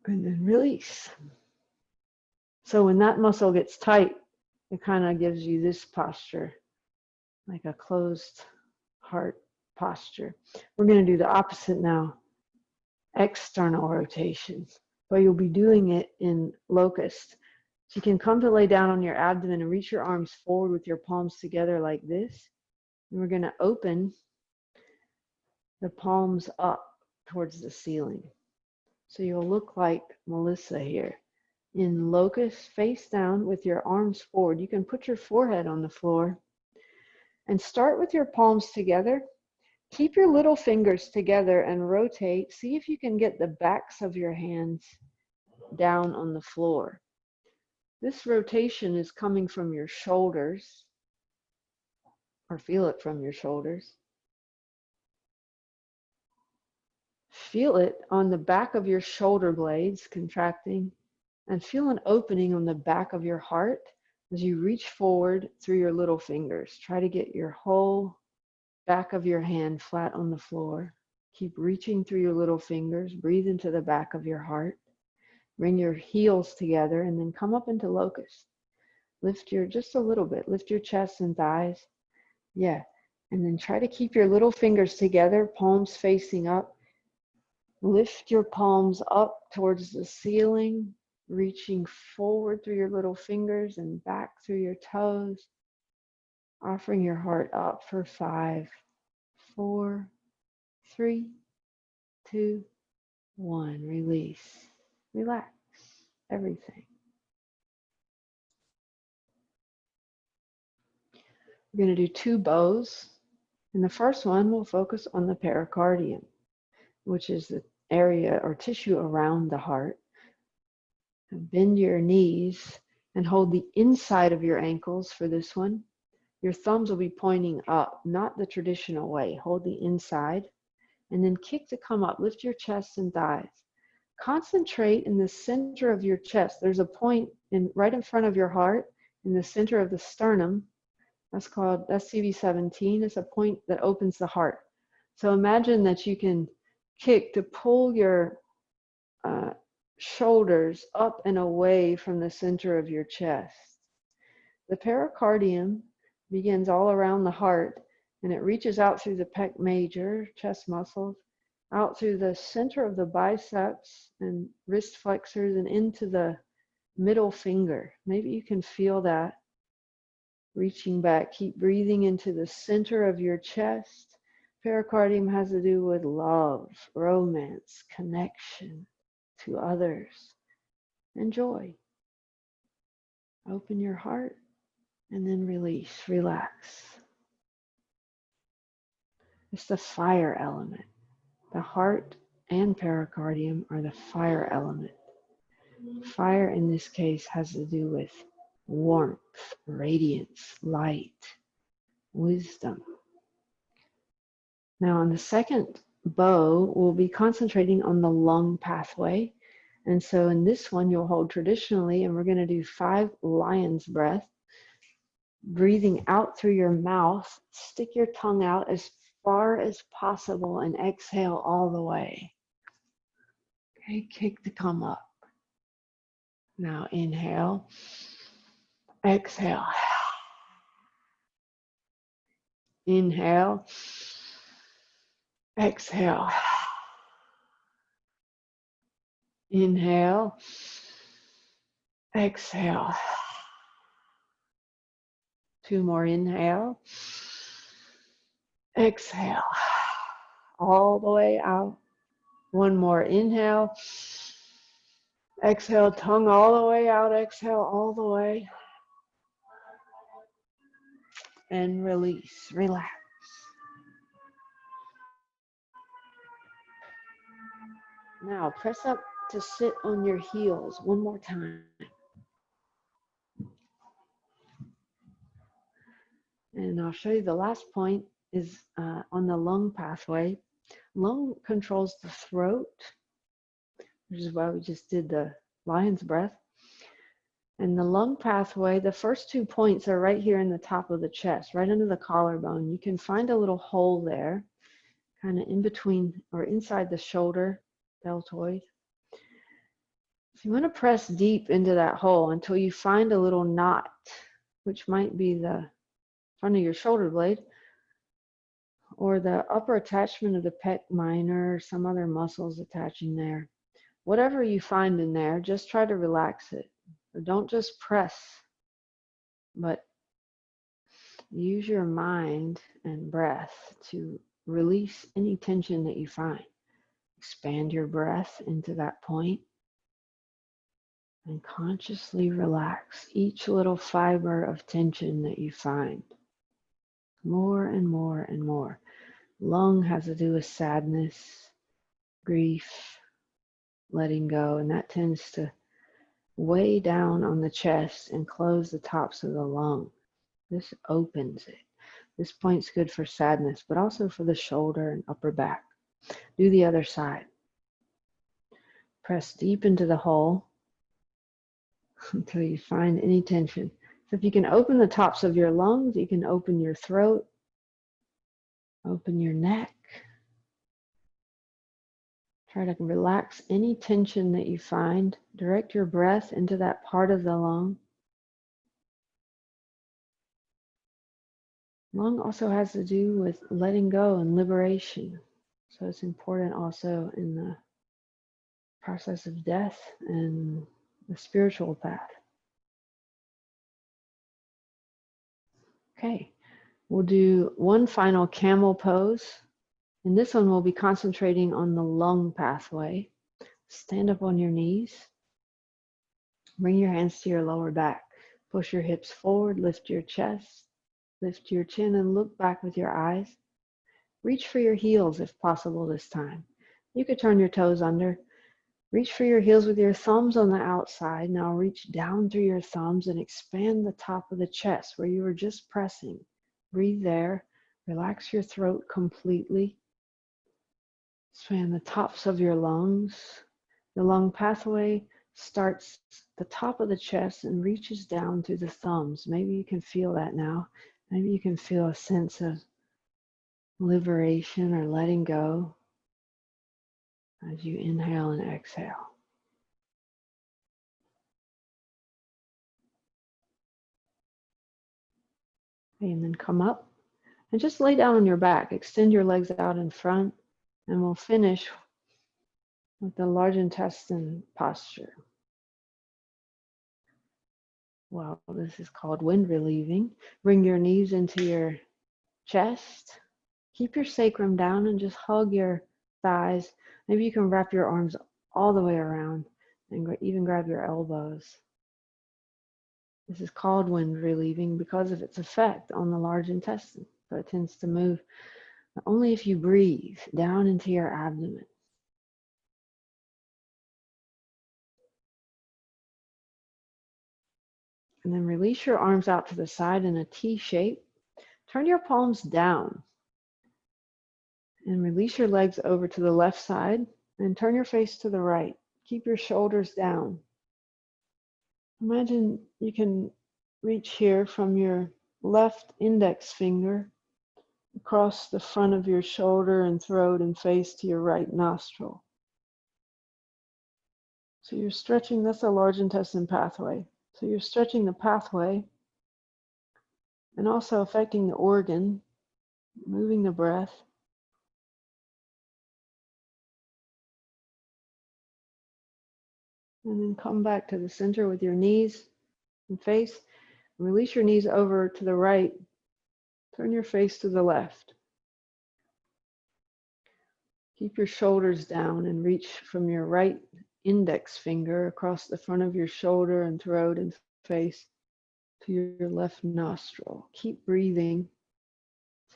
And then release. So when that muscle gets tight, it kind of gives you this posture, like a closed heart posture. We're going to do the opposite now, external rotation, but you'll be doing it in locust. So you can come to lay down on your abdomen and reach your arms forward with your palms together like this. And we're going to open the palms up towards the ceiling. So you'll look like Melissa here. In locust, face down with your arms forward. You can put your forehead on the floor and start with your palms together. Keep your little fingers together and rotate. See if you can get the backs of your hands down on the floor. This rotation is coming from your shoulders, or feel it from your shoulders. Feel it on the back of your shoulder blades contracting, and feel an opening on the back of your heart as you reach forward through your little fingers. Try to get your whole back of your hand flat on the floor. Keep reaching through your little fingers. Breathe into the back of your heart. Bring your heels together and then come up into locust. Lift just a little bit. Lift your chest and thighs. Yeah. And then try to keep your little fingers together, palms facing up. Lift your palms up towards the ceiling, reaching forward through your little fingers and back through your toes. Offering your heart up for 5, 4, 3, 2, 1. Release. Relax everything. We're going to do 2 bows. And the first one will focus on the pericardium, which is the area or tissue around the heart. Bend your knees and hold the inside of your ankles for this one. Your thumbs will be pointing up, not the traditional way. Hold the inside and then kick to come up. Lift your chest and thighs. Concentrate in the center of your chest. There's a point right in front of your heart in the center of the sternum. That's CV17. It's a point that opens the heart. So imagine that you can kick to pull your shoulders up and away from the center of your chest. The pericardium begins all around the heart, and it reaches out through the pec major, chest muscles, out through the center of the biceps and wrist flexors and into the middle finger. Maybe you can feel that. Reaching back, keep breathing into the center of your chest. Pericardium has to do with love, romance, connection to others, and joy. Open your heart and then release, relax. It's the fire element. The heart and pericardium are the fire element. Fire in this case has to do with warmth, radiance, light, wisdom. Now on the second bow, we'll be concentrating on the lung pathway. And so in this one, you'll hold traditionally, and we're going to do 5 lion's breath. Breathing out through your mouth, stick your tongue out as far as possible and exhale all the way. Okay, kick to come up. Now inhale, exhale. Inhale, exhale. Inhale, exhale. 2 more, inhale, exhale. All the way out. 1 more, inhale, exhale, tongue all the way out, exhale all the way. And release, relax. Now press up to sit on your heels 1 more time. And I'll show you the last point is on the lung pathway. Lung controls the throat, which is why we just did the lion's breath. And the lung pathway, the first 2 points are right here in the top of the chest, right under the collarbone. You can find a little hole there, kind of in between or inside the shoulder deltoid. So you want to press deep into that hole until you find a little knot, which might be the front of your shoulder blade or the upper attachment of the pec minor or some other muscles attaching there. Whatever you find in there, just try to relax it. Don't just press, but use your mind and breath to release any tension that you find. Expand your breath into that point and consciously relax each little fiber of tension that you find. More and more and more. Lung has to do with sadness, grief, letting go, and that tends to way down on the chest and close the tops of the lung. This opens it. This point's good for sadness, but also for the shoulder and upper back. Do the other side. Press deep into the hole until you find any tension. So if you can open the tops of your lungs, you can open your throat, open your neck. Try to relax any tension that you find. Direct your breath into that part of the lung. Lung also has to do with letting go and liberation. So it's important also in the process of death and the spiritual path. Okay, we'll do one final camel pose. And this one we'll be concentrating on the lung pathway. Stand up on your knees. Bring your hands to your lower back. Push your hips forward, lift your chest, lift your chin, and look back with your eyes. Reach for your heels if possible this time. You could turn your toes under. Reach for your heels with your thumbs on the outside. Now reach down through your thumbs and expand the top of the chest where you were just pressing. Breathe there. Relax your throat completely. Expand the tops of your lungs. The lung pathway starts the top of the chest and reaches down through the thumbs. Maybe you can feel that now. Maybe you can feel a sense of liberation or letting go as you inhale and exhale. Okay, and then come up and just lay down on your back. Extend your legs out in front, and we'll finish with the large intestine posture. Well, this is called wind relieving. Bring your knees into your chest. Keep your sacrum down and just hug your thighs. Maybe you can wrap your arms all the way around and even grab your elbows. This is called wind relieving because of its effect on the large intestine. So it tends to move only if you breathe down into your abdomen. And then release your arms out to the side in a T shape. Turn your palms down and release your legs over to the left side and turn your face to the right. Keep your shoulders down. Imagine you can reach here from your left index finger across the front of your shoulder and throat and face to your right nostril. So you're stretching, that's a large intestine pathway. So you're stretching the pathway and also affecting the organ, moving the breath. And then come back to the center with your knees and face. Release your knees over to the right. Turn your face to the left. Keep your shoulders down and reach from your right index finger across the front of your shoulder and throat and face to your left nostril. Keep breathing.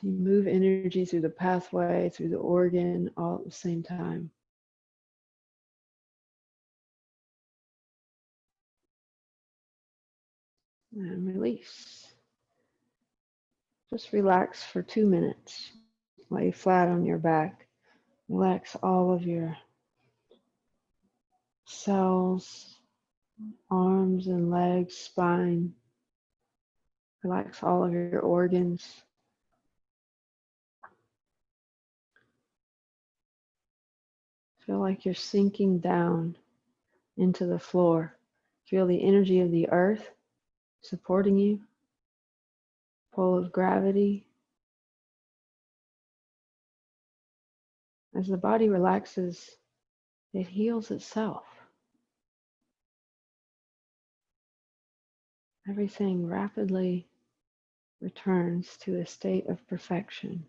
So you move energy through the pathway, through the organ, all at the same time. And release. Just relax for 2 minutes. Lay flat on your back. Relax all of your cells, arms and legs, spine. Relax all of your organs. Feel like you're sinking down into the floor. Feel the energy of the earth supporting you, pull of gravity. As the body relaxes, it heals itself. Everything rapidly returns to a state of perfection.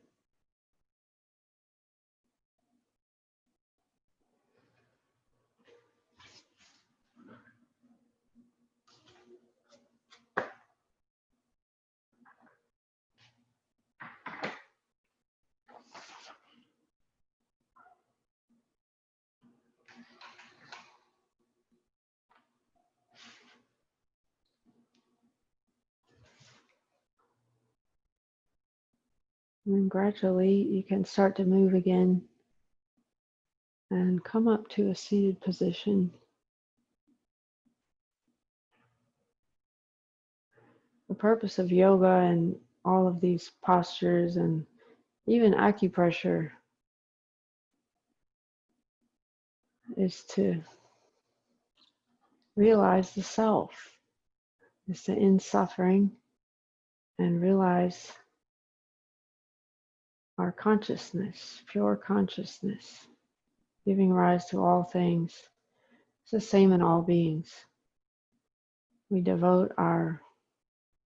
And then gradually you can start to move again and come up to a seated position. The purpose of yoga and all of these postures and even acupressure is to realize the self, is to end suffering and realize our consciousness, pure consciousness, giving rise to all things. It's the same in all beings. We devote our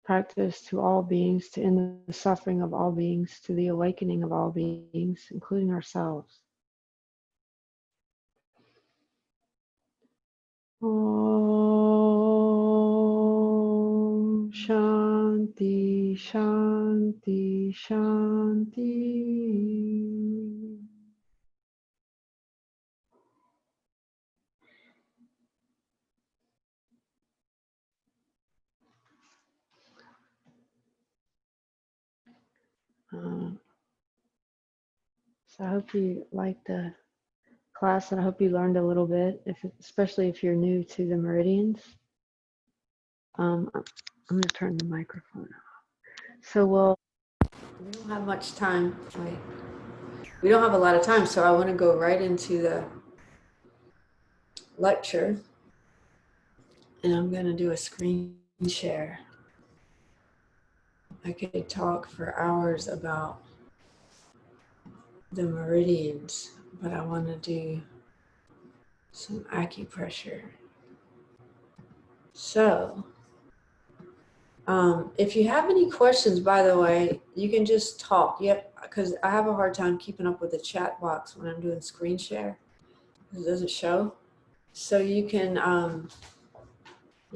practice to all beings, to end the suffering of all beings, to the awakening of all beings, including ourselves. Om Shanti Shanti Shanti. So I hope you liked the class, and I hope you learned a little bit, especially if you're new to the meridians. I'm going to turn the microphone off. So we don't have much time. We don't have a lot of time, so I want to go right into the lecture, and I'm going to do a screen share. I could talk for hours about the meridians, but I want to do some acupressure. So, if you have any questions, by the way, you can just talk. Yep, because I have a hard time keeping up with the chat box when I'm doing screen share. It doesn't show. So you can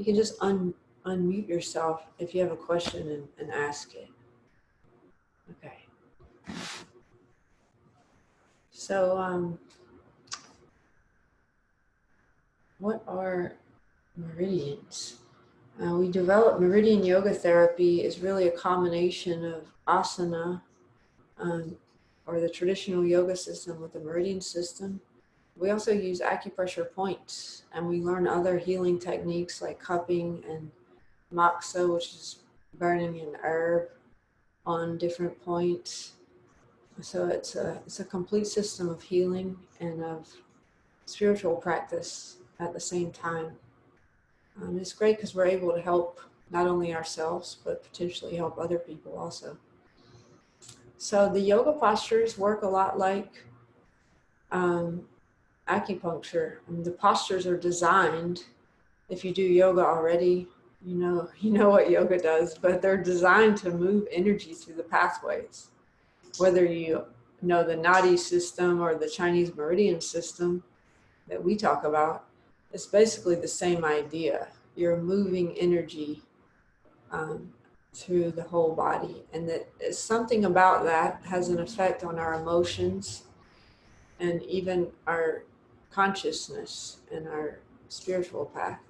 just unmute yourself if you have a question and ask it. Okay. So what are meridians? We developed meridian yoga therapy is really a combination of asana or the traditional yoga system with the meridian system. We also use acupressure points, and we learn other healing techniques like cupping and moxa, which is burning an herb on different points. So it's a complete system of healing and of spiritual practice at the same time. It's great because we're able to help not only ourselves, but potentially help other people also. So the yoga postures work a lot like acupuncture. The postures are designed, if you do yoga already, you know what yoga does, but they're designed to move energy through the pathways. Whether you know the Nadi system or the Chinese meridian system that we talk about, it's basically the same idea. You're moving energy through the whole body, and that something about that has an effect on our emotions and even our consciousness and our spiritual path.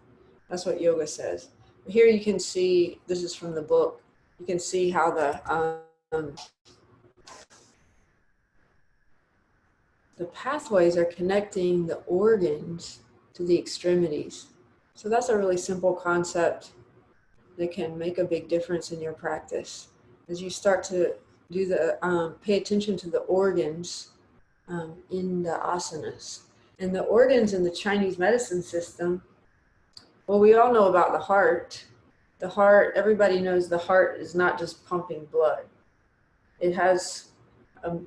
That's what yoga says. Here you can see, this is from the book, you can see how the pathways are connecting the organs to the extremities. So that's a really simple concept that can make a big difference in your practice. As you start to do pay attention to the organs in the asanas. And the organs in the Chinese medicine system, well, we all know about the heart. The heart, everybody knows the heart is not just pumping blood. It has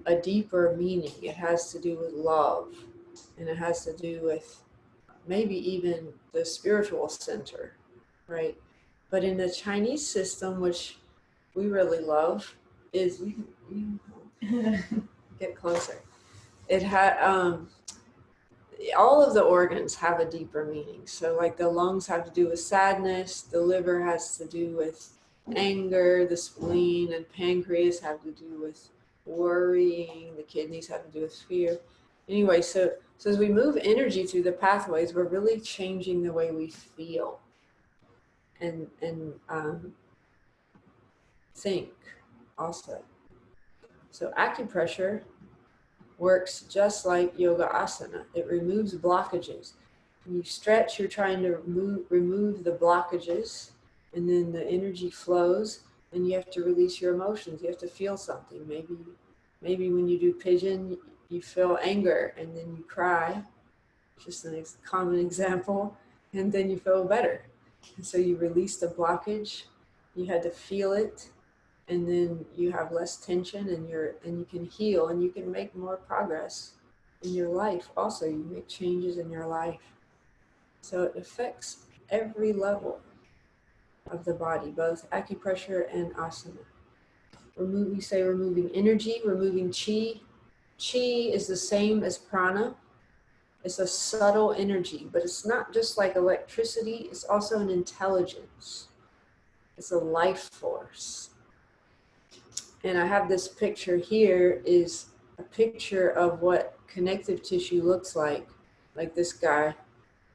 a deeper meaning. It has to do with love, and it has to do with maybe even the spiritual center, right? But in the Chinese system, which we really love, is we get closer. It had all of the organs have a deeper meaning. So like the lungs have to do with sadness, the liver has to do with anger, the spleen and pancreas have to do with worrying, the kidneys have to do with fear. Anyway, so as we move energy through the pathways, we're really changing the way we feel and think also. So acupressure works just like yoga asana. It removes blockages. When you stretch, you're trying to remove the blockages, and then the energy flows, and you have to release your emotions. You have to feel something. Maybe when you do pigeon, you feel anger, and then you cry. Just a common example, and then you feel better. And so you release the blockage. You had to feel it, and then you have less tension, and you can heal, and you can make more progress in your life. Also, you make changes in your life. So it affects every level of the body, both acupressure and asana. We say removing energy, removing chi. Chi is the same as prana. It's a subtle energy, but it's not just like electricity, it's also an intelligence. It's a life force. And I have this picture here, is a picture of what connective tissue looks like this guy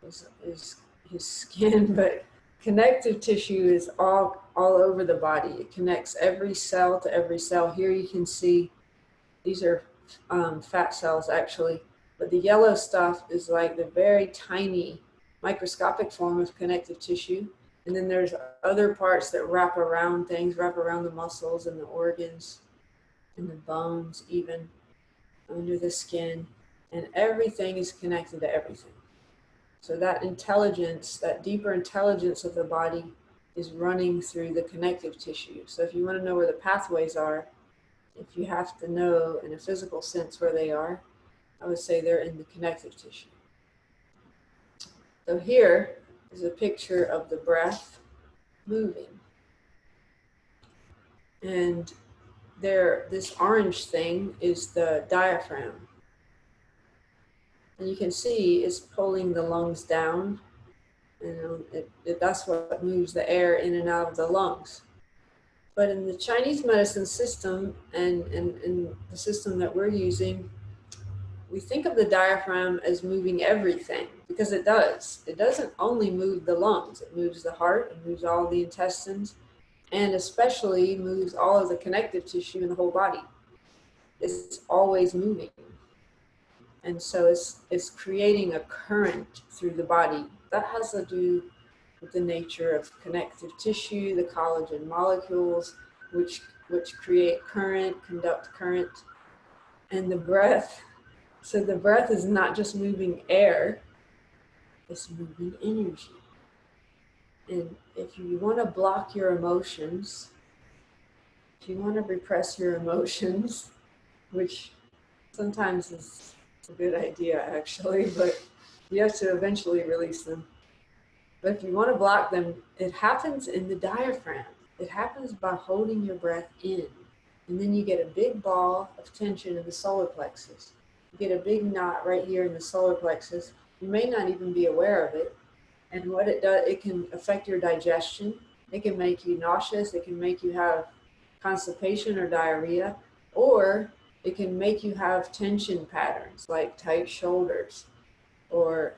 is his skin, but connective tissue is all over the body. It connects every cell to every cell. Here you can see these are fat cells actually, but the yellow stuff is like the very tiny microscopic form of connective tissue. And then there's other parts that wrap around things, wrap around the muscles and the organs and the bones, even under the skin. And everything is connected to everything. So that intelligence, that deeper intelligence of the body is running through the connective tissue. So if you want to know where the pathways are, if you have to know in a physical sense where they are, I would say they're in the connective tissue. So here is a picture of the breath moving. And there, this orange thing is the diaphragm. And you can see it's pulling the lungs down. And that's what moves the air in and out of the lungs. But in the Chinese medicine system and in the system that we're using, we think of the diaphragm as moving everything, because it does. It doesn't only move the lungs, it moves the heart, it moves all the intestines, and especially moves all of the connective tissue in the whole body. It's always moving. And so it's creating a current through the body. That has to do with the nature of connective tissue, the collagen molecules, which create current, conduct current, and the breath. So the breath is not just moving air, it's moving energy. And if you want to block your emotions, if you want to repress your emotions, which sometimes is a good idea actually, but you have to eventually release them. But if you want to block them, it happens in the diaphragm. It happens by holding your breath in. And then you get a big ball of tension in the solar plexus. You get a big knot right here in the solar plexus. You may not even be aware of it. And what it does, it can affect your digestion. It can make you nauseous. It can make you have constipation or diarrhea. Or it can make you have tension patterns like tight shoulders or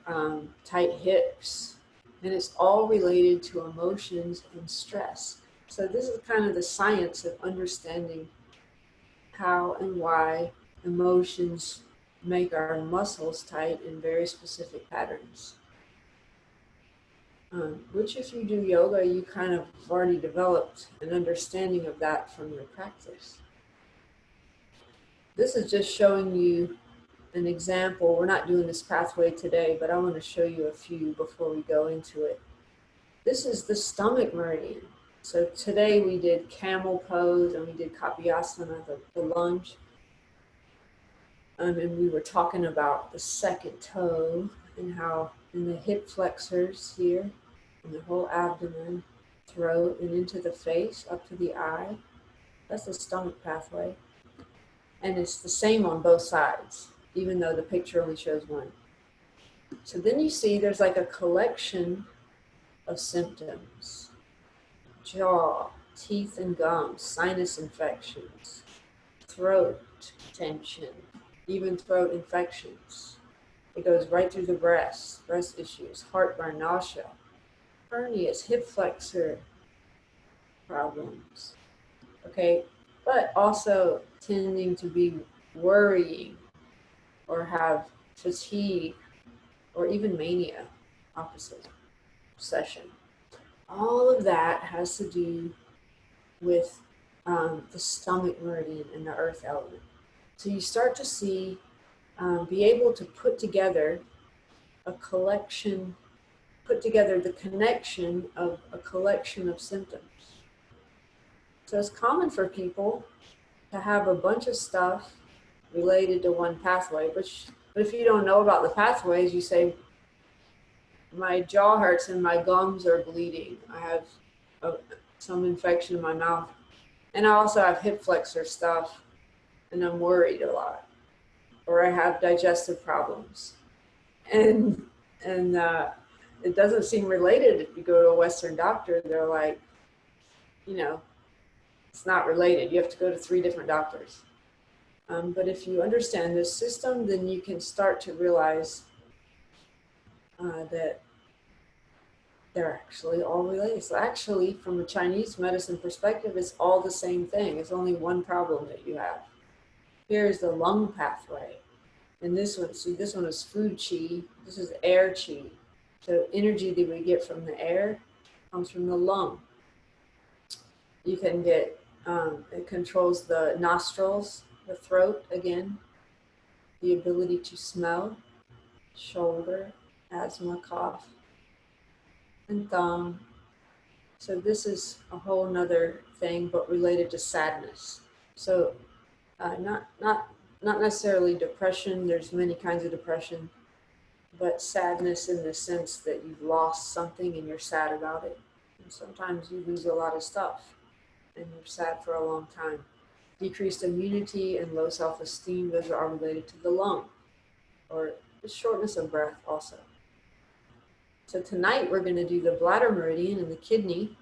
tight hips. And it's all related to emotions and stress. So this is kind of the science of understanding how and why emotions make our muscles tight in very specific patterns. Which if you do yoga, you kind of have already developed an understanding of that from your practice. This is just showing you an example. We're not doing this pathway today, but I want to show you a few before we go into it. This is the stomach meridian. So today we did Camel Pose and we did Kapyasana, the lunge. And we were talking about the second toe and how in the hip flexors here, in the whole abdomen, throat, and into the face, up to the eye. That's the stomach pathway. And it's the same on both sides, even though the picture only shows one. So then you see there's like a collection of symptoms. Jaw, teeth and gums, sinus infections, throat tension, even throat infections. It goes right through the breast issues, heartburn, nausea, hernias, hip flexor problems. Okay, but also tending to be worrying, or have fatigue, or even mania, opposite, obsession. All of that has to do with the stomach meridian and the earth element. So you start to see, be able to put together a collection, put together the connection of a collection of symptoms. So it's common for people to have a bunch of stuff related to one pathway, but if you don't know about the pathways, you say, my jaw hurts and my gums are bleeding. I have some infection in my mouth. And I also have hip flexor stuff, and I'm worried a lot. Or I have digestive problems. And it doesn't seem related. If you go to a Western doctor, they're like, you know, it's not related. You have to go to 3 different doctors. But if you understand this system, then you can start to realize that they're actually all related. So actually, from a Chinese medicine perspective, it's all the same thing. It's only one problem that you have. Here's the lung pathway. And this one, see, this one is food chi. This is air chi. So energy that we get from the air comes from the lung. You can get, it controls the nostrils, the throat again, the ability to smell, shoulder, asthma, cough, and thumb. So this is a whole nother thing, but related to sadness. So not necessarily depression. There's many kinds of depression, but sadness in the sense that you've lost something and you're sad about it. And sometimes you lose a lot of stuff and you're sad for a long time. Decreased immunity and low self-esteem, those are all related to the lung, or the shortness of breath also. So tonight we're going to do the bladder meridian and the kidney,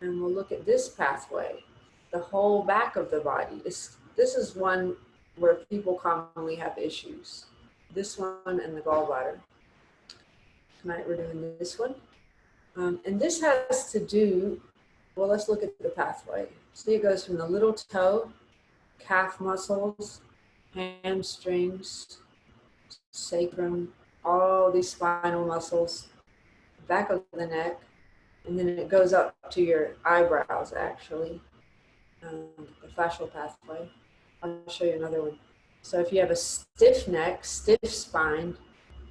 and we'll look at this pathway, the whole back of the body. This is one where people commonly have issues. This one and the gallbladder. Tonight we're doing this one. And this has to do, well, let's look at the pathway. See, it goes from the little toe, calf muscles, hamstrings, sacrum, all these spinal muscles, back of the neck, and then it goes up to your eyebrows, actually, the fascial pathway. I'll show you another one. So if you have a stiff neck, stiff spine,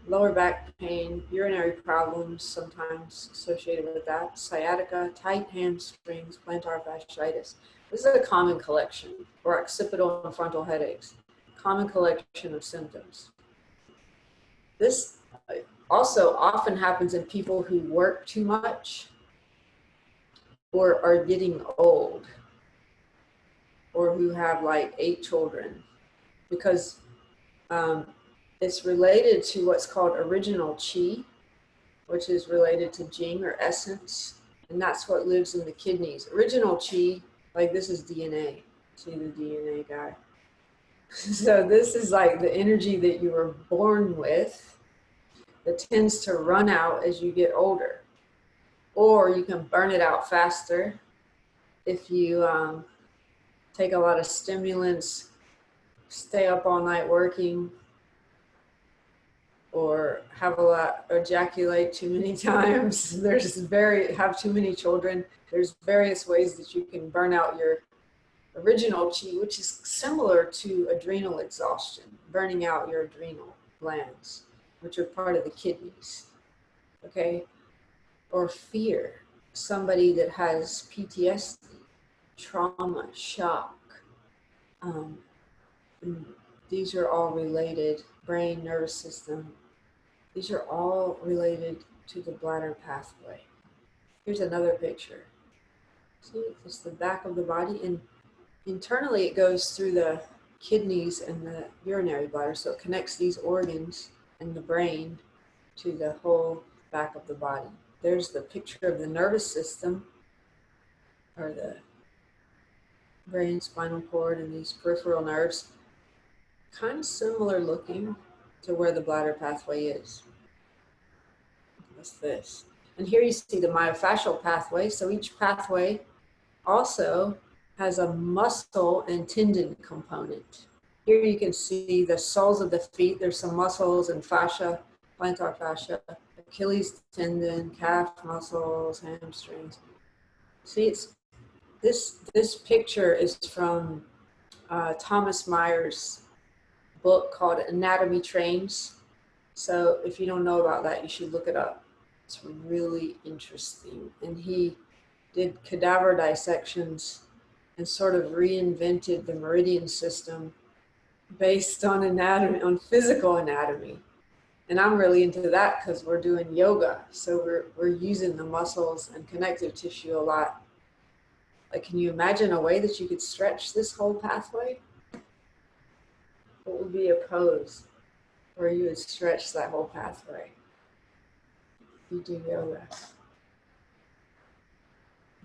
lower back pain, urinary problems sometimes associated with that, sciatica, tight hamstrings, plantar fasciitis. This is a common collection, or occipital and frontal headaches, common collection of symptoms. This also often happens in people who work too much or are getting old, or who have like 8 children, because it's related to what's called original chi, which is related to Jing or essence, and that's what lives in the kidneys. Original chi, like this is DNA. See the DNA guy? So this is like the energy that you were born with that tends to run out as you get older. Or you can burn it out faster if you take a lot of stimulants, stay up all night working, or have a lot, ejaculate too many times. Have too many children. There's various ways that you can burn out your original chi, which is similar to adrenal exhaustion, burning out your adrenal glands, which are part of the kidneys, okay? Or fear, somebody that has PTSD, trauma, shock. These are all related, brain, nervous system. These are all related to the bladder pathway. Here's another picture. See, it's the back of the body, and internally it goes through the kidneys and the urinary bladder, so it connects these organs and the brain to the whole back of the body. There's the picture of the nervous system, or the brain, spinal cord, and these peripheral nerves. Kind of similar looking to where the bladder pathway is. What's this? And here you see the myofascial pathway. So each pathway also has a muscle and tendon component. Here you can see the soles of the feet. There's some muscles and fascia, plantar fascia, Achilles tendon, calf muscles, hamstrings. See, it's this picture is from Thomas Meyer's book called Anatomy Trains. So if you don't know about that, you should look it up. It's really interesting. And he did cadaver dissections and sort of reinvented the meridian system based on anatomy, on physical anatomy. And I'm really into that because we're doing yoga. So we're using the muscles and connective tissue a lot. Like, can you imagine a way that you could stretch this whole pathway? What would be a pose where you would stretch that whole pathway? You do yoga.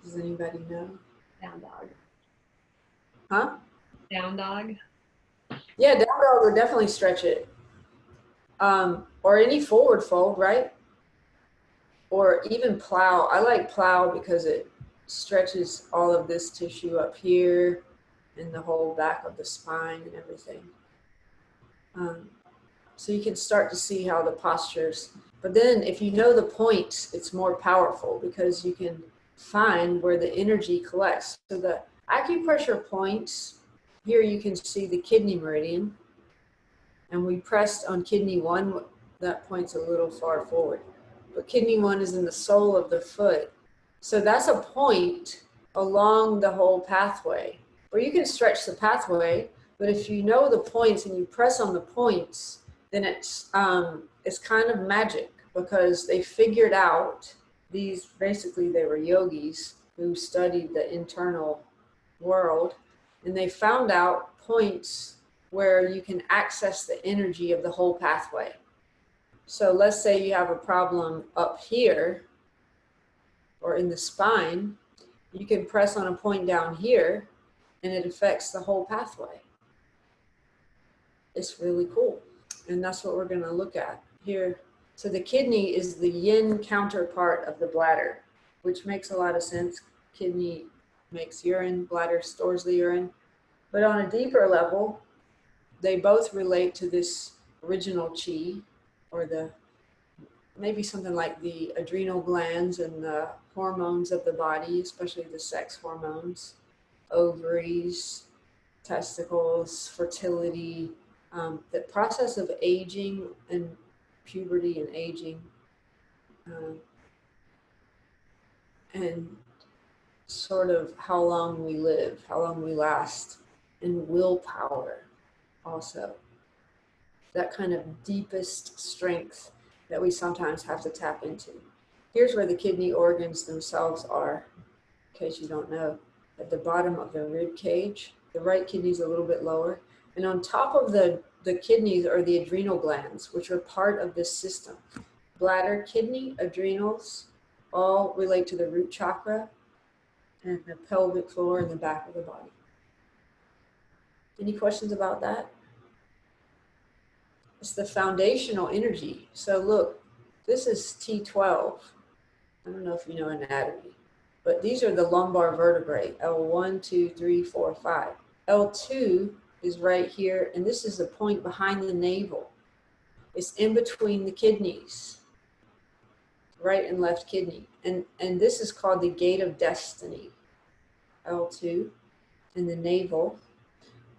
Does anybody know? Down dog. Huh? Down dog. Yeah, down dog would definitely stretch it. Or any forward fold, right? Or even plow. I like plow because it stretches all of this tissue up here and the whole back of the spine and everything. So you can start to see how the postures, but then if you know the points, it's more powerful because you can find where the energy collects. So the acupressure points, here you can see the kidney meridian, and we pressed on kidney 1, that point's a little far forward, but kidney 1 is in the sole of the foot. So that's a point along the whole pathway where you can stretch the pathway, but if you know the points and you press on the points, then it's kind of magic because they figured out these, basically they were yogis who studied the internal world, and they found out points where you can access the energy of the whole pathway. So let's say you have a problem up here or in the spine, you can press on a point down here and it affects the whole pathway. It's really cool. And that's what we're going to look at here. So the kidney is the yin counterpart of the bladder, which makes a lot of sense. Kidney makes urine, bladder stores the urine. But on a deeper level, they both relate to this original chi, or the maybe something like the adrenal glands and the hormones of the body, especially the sex hormones, ovaries, testicles, fertility, the process of aging and puberty and aging, and sort of how long we live, how long we last, and willpower also. That kind of deepest strength that we sometimes have to tap into. Here's where the kidney organs themselves are, in case you don't know. At the bottom of the rib cage, the right kidney is a little bit lower. And on top of the kidneys are the adrenal glands, which are part of this system. Bladder, kidney, adrenals, all relate to the root chakra and the pelvic floor and the back of the body. Any questions about that? It's the foundational energy. So look, this is T12. I don't know if you know anatomy, but these are the lumbar vertebrae, L1, 2, 3, 4, 5. L2 is right here, and this is the point behind the navel. It's in between the kidneys, right and left kidney. And this is called the gate of destiny, L2, in the navel.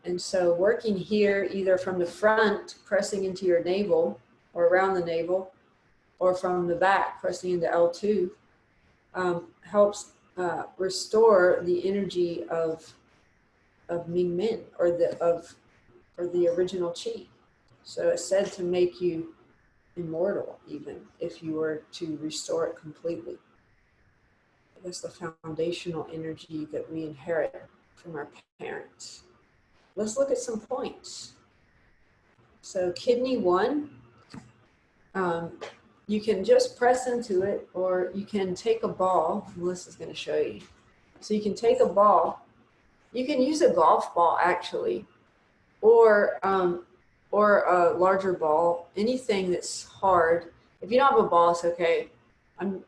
And so working here, either from the front, pressing into your navel, or around the navel, or from the back, pressing into L2, helps restore the energy of Ming Men, or the original chi. So it's said to make you immortal, even if you were to restore it completely. That's the foundational energy that we inherit from our parents. Let's look at some points. So kidney 1, you can just press into it, or you can take a ball. Melissa's going to show you. So you can take a ball. You can use a golf ball, actually, or a larger ball, anything that's hard. If you don't have a ball, it's okay.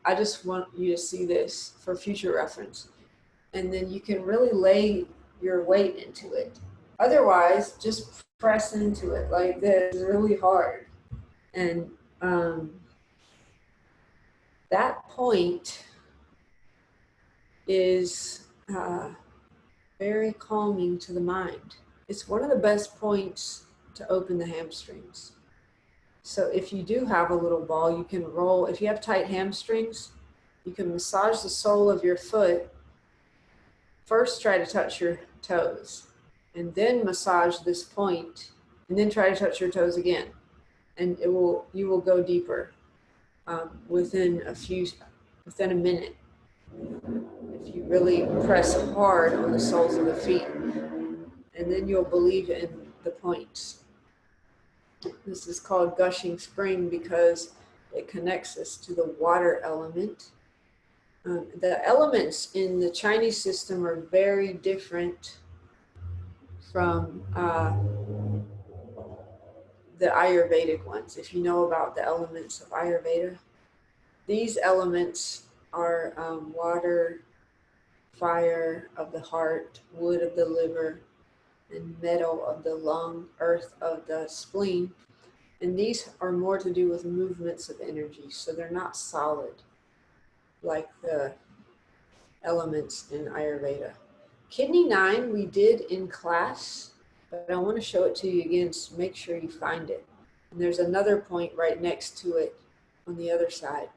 I just want you to see this for future reference. And then you can really lay your weight into it. Otherwise, just press into it like this, really hard. And that point is very calming to the mind. It's one of the best points to open the hamstrings. So if you do have a little ball, you can roll. If you have tight hamstrings, you can massage the sole of your foot. First, try to touch your toes, and then massage this point, and then try to touch your toes again. And you will go deeper within a minute. If you really press hard on the soles of the feet, and then you'll believe in the points. This is called gushing spring because it connects us to the water element. The elements in the Chinese system are very different from the Ayurvedic ones. If you know about the elements of Ayurveda, these elements are water, fire of the heart, wood of the liver, and metal of the lung, earth of the spleen. And these are more to do with movements of energy, so they're not solid like the elements in Ayurveda. Kidney 9 we did in class, but I want to show it to you again, so make sure you find it. And there's another point right next to it on the other side.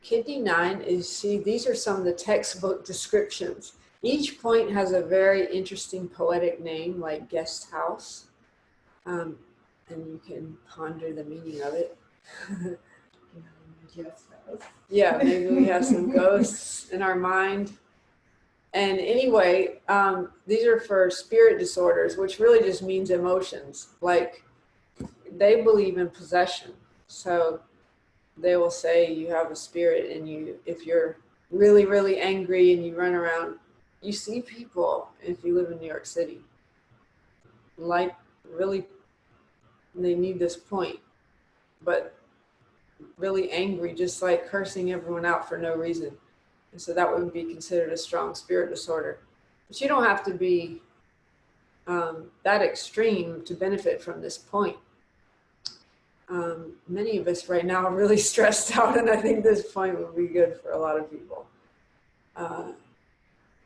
Kidney 9 is, see, these are some of the textbook descriptions. Each point has a very interesting poetic name, like guest house, and you can ponder the meaning of it. Yeah, maybe we have some ghosts in our mind. And anyway, these are for spirit disorders, which really just means emotions. Like, they believe in possession. So they will say you have a spirit in you. If you're really, really angry and you run around, you see people, if you live in New York City, like really, they need this point, but really angry, just like cursing everyone out for no reason. And so that would be considered a strong spirit disorder. But you don't have to be that extreme to benefit from this point. Many of us right now are really stressed out, and I think this point would be good for a lot of people.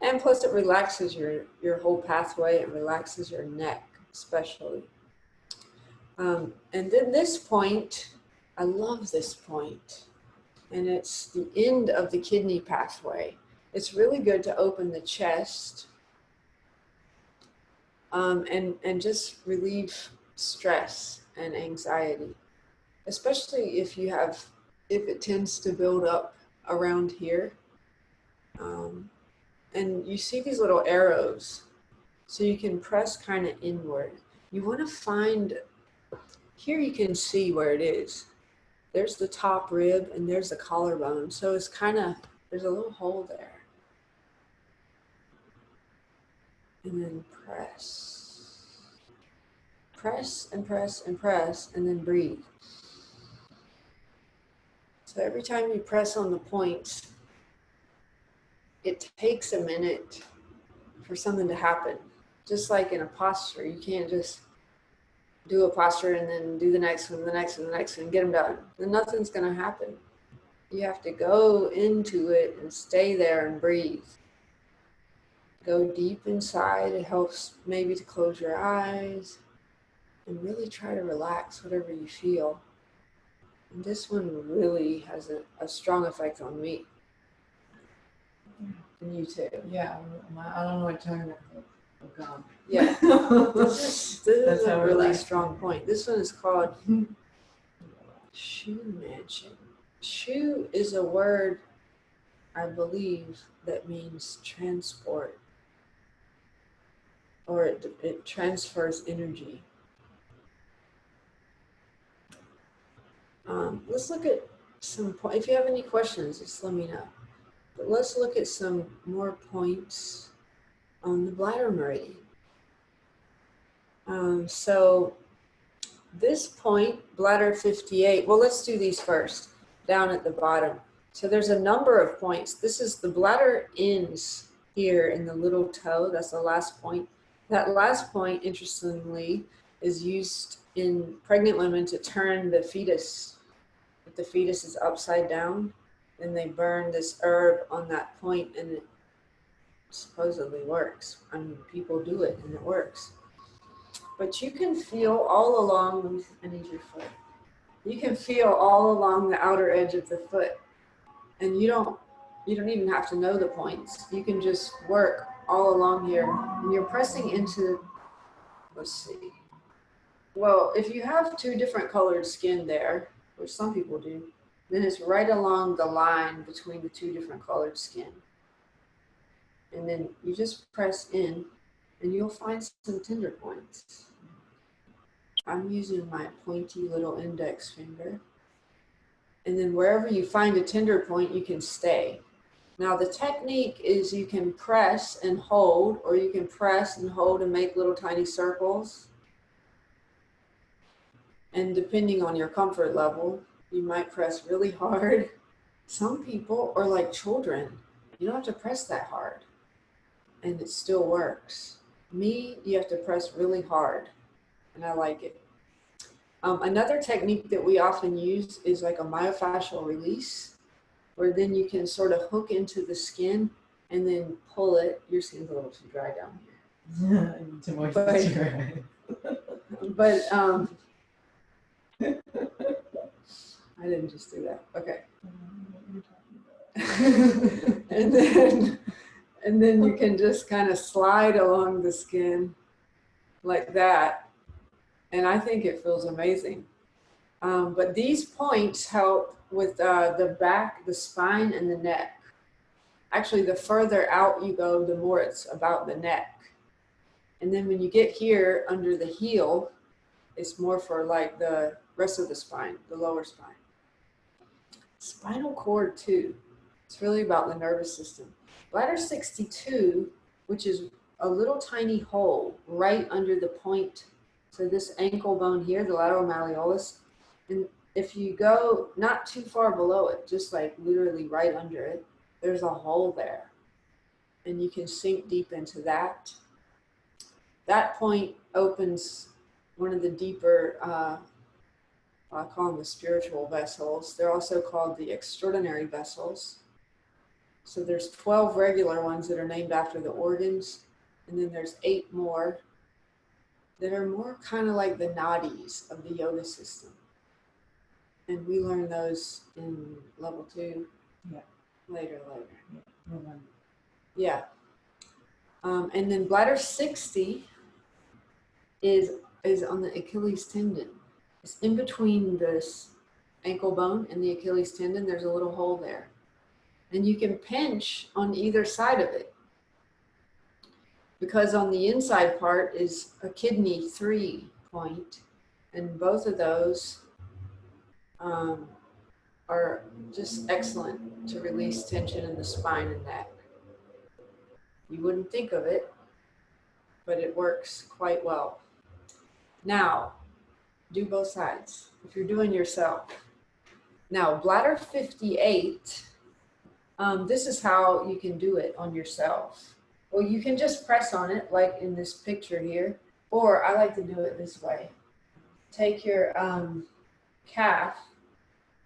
And plus it relaxes your whole pathway. It relaxes your neck, especially. And then this point, I love this point. And it's the end of the kidney pathway. It's really good to open the chest and just relieve stress and anxiety, especially if it tends to build up around here. And you see these little arrows, so you can press kind of inward. You want to find, here you can see where it is. There's the top rib and there's the collarbone. So it's kind of, there's a little hole there. And then press. Press and press and press, and then breathe. So every time you press on the points, it takes a minute for something to happen. Just like in a posture, you can't just do a posture and then do the next one, the next one, the next one, and get them done. Then nothing's going to happen. You have to go into it and stay there and breathe. Go deep inside. It helps maybe to close your eyes and really try to relax whatever you feel. And this one really has a strong effect on me. And you too. Yeah, I don't know what you're talking about. Oh God. Yeah. This is a really strong point. This one is called Shu Mansion. Shu is a word, I believe, that means transport, or it transfers energy. Let's look at some points. If you have any questions, just let me know. But let's look at some more points on the Bladder Meridian. So this point, bladder 58, well, let's do these first, down at the bottom. So there's a number of points. This is the bladder ends here in the little toe. That's the last point. That last point, interestingly, is used in pregnant women to turn the fetus. If the fetus is upside down, then they burn this herb on that point, and it supposedly works. I mean, people do it and it works. But you can feel all along, I need your foot. You can feel all along the outer edge of the foot. And you don't even have to know the points. You can just work all along here. And you're pressing into, let's see. Well, if you have two different colored skin there, which some people do, then it's right along the line between the two different colored skin. And then you just press in and you'll find some tender points. I'm using my pointy little index finger. And then wherever you find a tender point, you can stay. Now the technique is you can press and hold, or you can press and hold and make little tiny circles. And depending on your comfort level, you might press really hard. Some people are like children. You don't have to press that hard and it still works. Me, you have to press really hard, and I like it. Another technique that we often use is like a myofascial release, where then you can sort of hook into the skin and then pull it. Your skin's a little too dry down here. I need to moisturize. But I didn't just do that. Okay. and then you can just kind of slide along the skin like that. And I think it feels amazing. But these points help with the back, the spine, and the neck. Actually, the further out you go, the more it's about the neck. And then when you get here under the heel, it's more for like the rest of the spine, the lower spine. Spinal cord too. It's really about the nervous system. Bladder 62, which is a little tiny hole right under the point. So this ankle bone here, the lateral malleolus, and if you go not too far below it, just like literally right under it, there's a hole there. And you can sink deep into that. That point opens one of the deeper, I call them the spiritual vessels. They're also called the extraordinary vessels. So there's 12 regular ones that are named after the organs, and then there's 8 more that are more kind of like the nadis of the yoga system. And we learn those in level 2. Yeah. Later. Yeah. Yeah. And then bladder 60 is on the Achilles tendon. It's in between this ankle bone and the Achilles tendon. There's a little hole there. And you can pinch on either side of it, because on the inside part is a kidney 3 point, and both of those are just excellent to release tension in the spine and neck. You wouldn't think of it, but it works quite well. Now, do both sides if you're doing yourself. Now, bladder 58, this is how you can do it on yourself. Well, you can just press on it like in this picture here, or I like to do it this way. Take your calf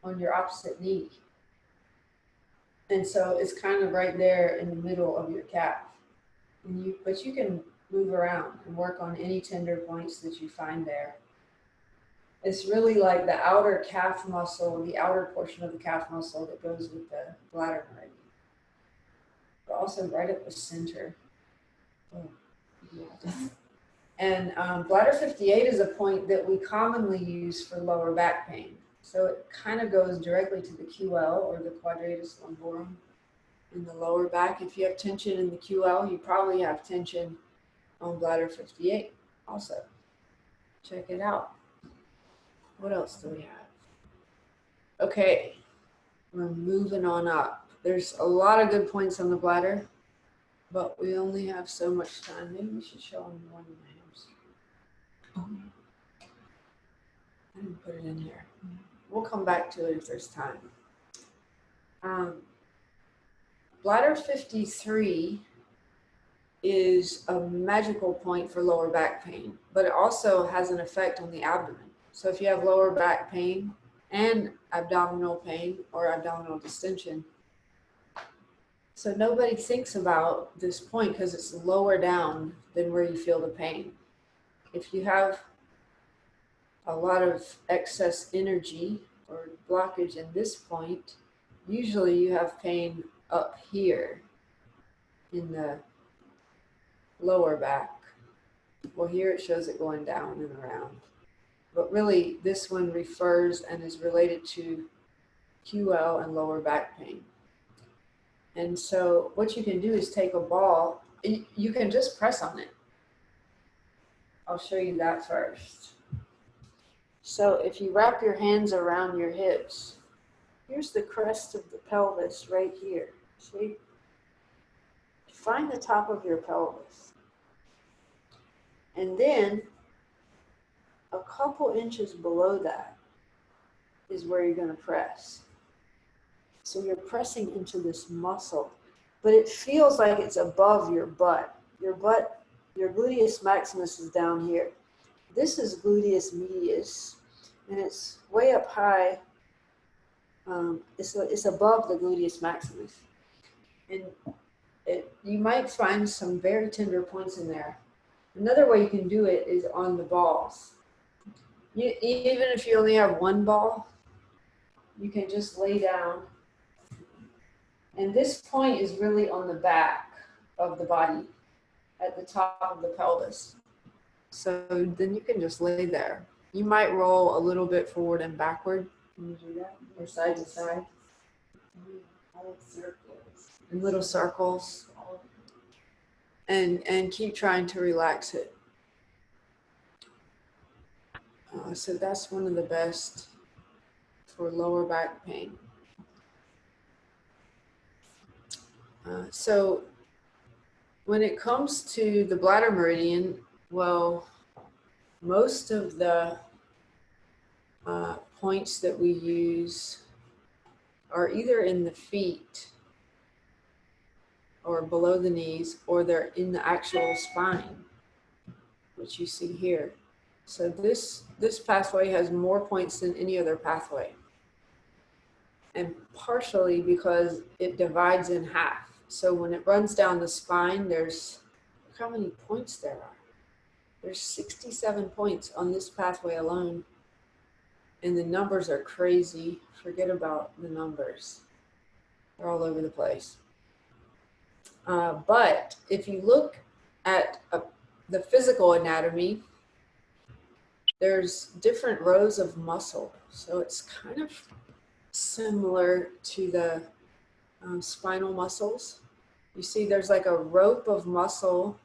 on your opposite knee. And so it's kind of right there in the middle of your calf. But you can move around and work on any tender points that you find there. It's really like the outer calf muscle, the outer portion of the calf muscle that goes with the bladder meridian. But also right at the center. Oh, yeah. And bladder 58 is a point that we commonly use for lower back pain. So it kind of goes directly to the QL, or the quadratus lumborum, in the lower back. If you have tension in the QL, you probably have tension on bladder 58 also. Check it out. What else do we have? Okay, we're moving on up. There's a lot of good points on the bladder, but we only have so much time. Maybe we should show them one in the hamstring. Oh, I didn't put it in here. We'll come back to it if there's time. Bladder 53 is a magical point for lower back pain, but it also has an effect on the abdomen. So if you have lower back pain and abdominal pain or abdominal distension, so nobody thinks about this point because it's lower down than where you feel the pain. If you have a lot of excess energy or blockage in this point, usually you have pain up here in the lower back. Well, here it shows it going down and around. But really, this one refers and is related to QL and lower back pain. And so what you can do is take a ball, you can just press on it. I'll show you that first. So if you wrap your hands around your hips, here's the crest of the pelvis right here. See? Find the top of your pelvis. And then a couple inches below that is where you're going to press. So you're pressing into this muscle, but it feels like it's above your butt. Your gluteus maximus is down here. This is gluteus medius, and it's way up high. It's above the gluteus maximus. And you might find some very tender points in there. Another way you can do it is on the balls. Even if you only have one ball, you can just lay down. And this point is really on the back of the body, at the top of the pelvis. So then you can just lay there. You might roll a little bit forward and backward. Can you do that? Or side to side. In little circles. And keep trying to relax it. So that's one of the best for lower back pain. So when it comes to the bladder meridian, well, most of the points that we use are either in the feet or below the knees, or they're in the actual spine, which you see here. So this pathway has more points than any other pathway. And partially because it divides in half. So when it runs down the spine, look how many points there are. There's 67 points on this pathway alone. And the numbers are crazy. Forget about the numbers. They're all over the place. But if you look at the physical anatomy, there's different rows of muscle. So it's kind of similar to the spinal muscles. You see there's like a rope of muscle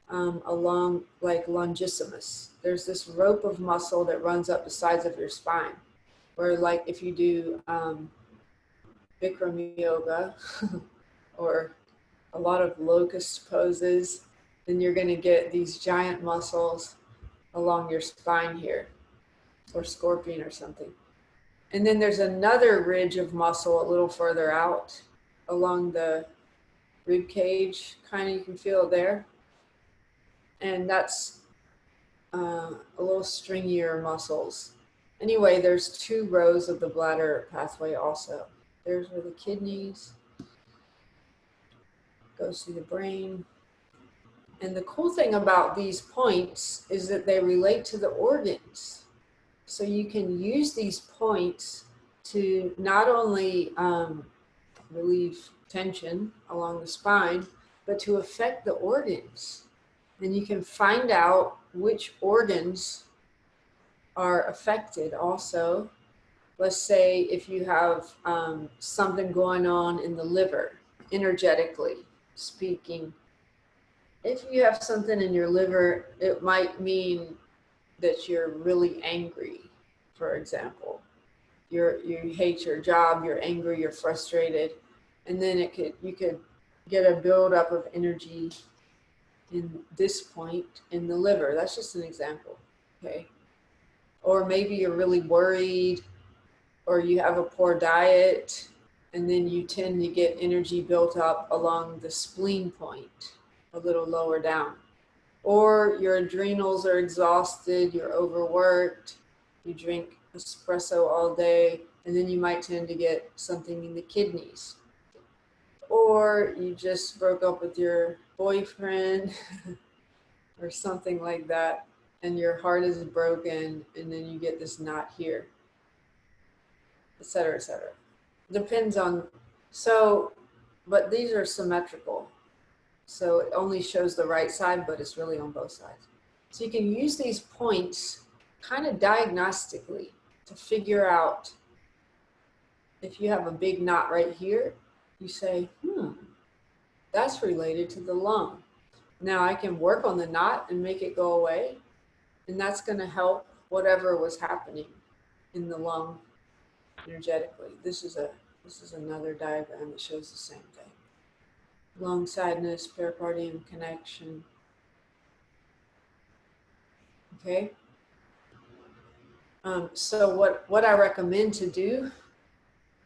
along like longissimus. There's this rope of muscle that runs up the sides of your spine. Where like if you do Bikram yoga or a lot of locust poses, then you're going to get these giant muscles along your spine here, or scorpion or something. And then there's another ridge of muscle a little further out along the rib cage, kind of, you can feel it there. And that's a little stringier muscles. Anyway, there's 2 rows of the bladder pathway also. There's where the kidneys goes through the brain. And the cool thing about these points is that they relate to the organs. So you can use these points to not only relieve tension along the spine, but to affect the organs. And you can find out which organs are affected also. Let's say if you have something going on in the liver, energetically speaking. If you have something in your liver, it might mean that you're really angry, for example. You hate your job, you're angry, you're frustrated, and then you could get a buildup of energy in this point in the liver. That's just an example, okay? Or maybe you're really worried, or you have a poor diet, and then you tend to get energy built up along the spleen point. a little lower down. Or your adrenals are exhausted, you're overworked, you drink espresso all day, and then you might tend to get something in the kidneys. Or you just broke up with your boyfriend or something like that, and your heart is broken, and then you get this knot here, etc., etc. Depends on, so, but these are symmetrical. So it only shows the right side, but it's really on both sides. So you can use these points kind of diagnostically to figure out if you have a big knot right here, you say, that's related to the lung. Now I can work on the knot and make it go away, and that's going to help whatever was happening in the lung energetically. This is another diagram that shows the same thing. Lung sadness, pericardium connection. Okay. So what I recommend to do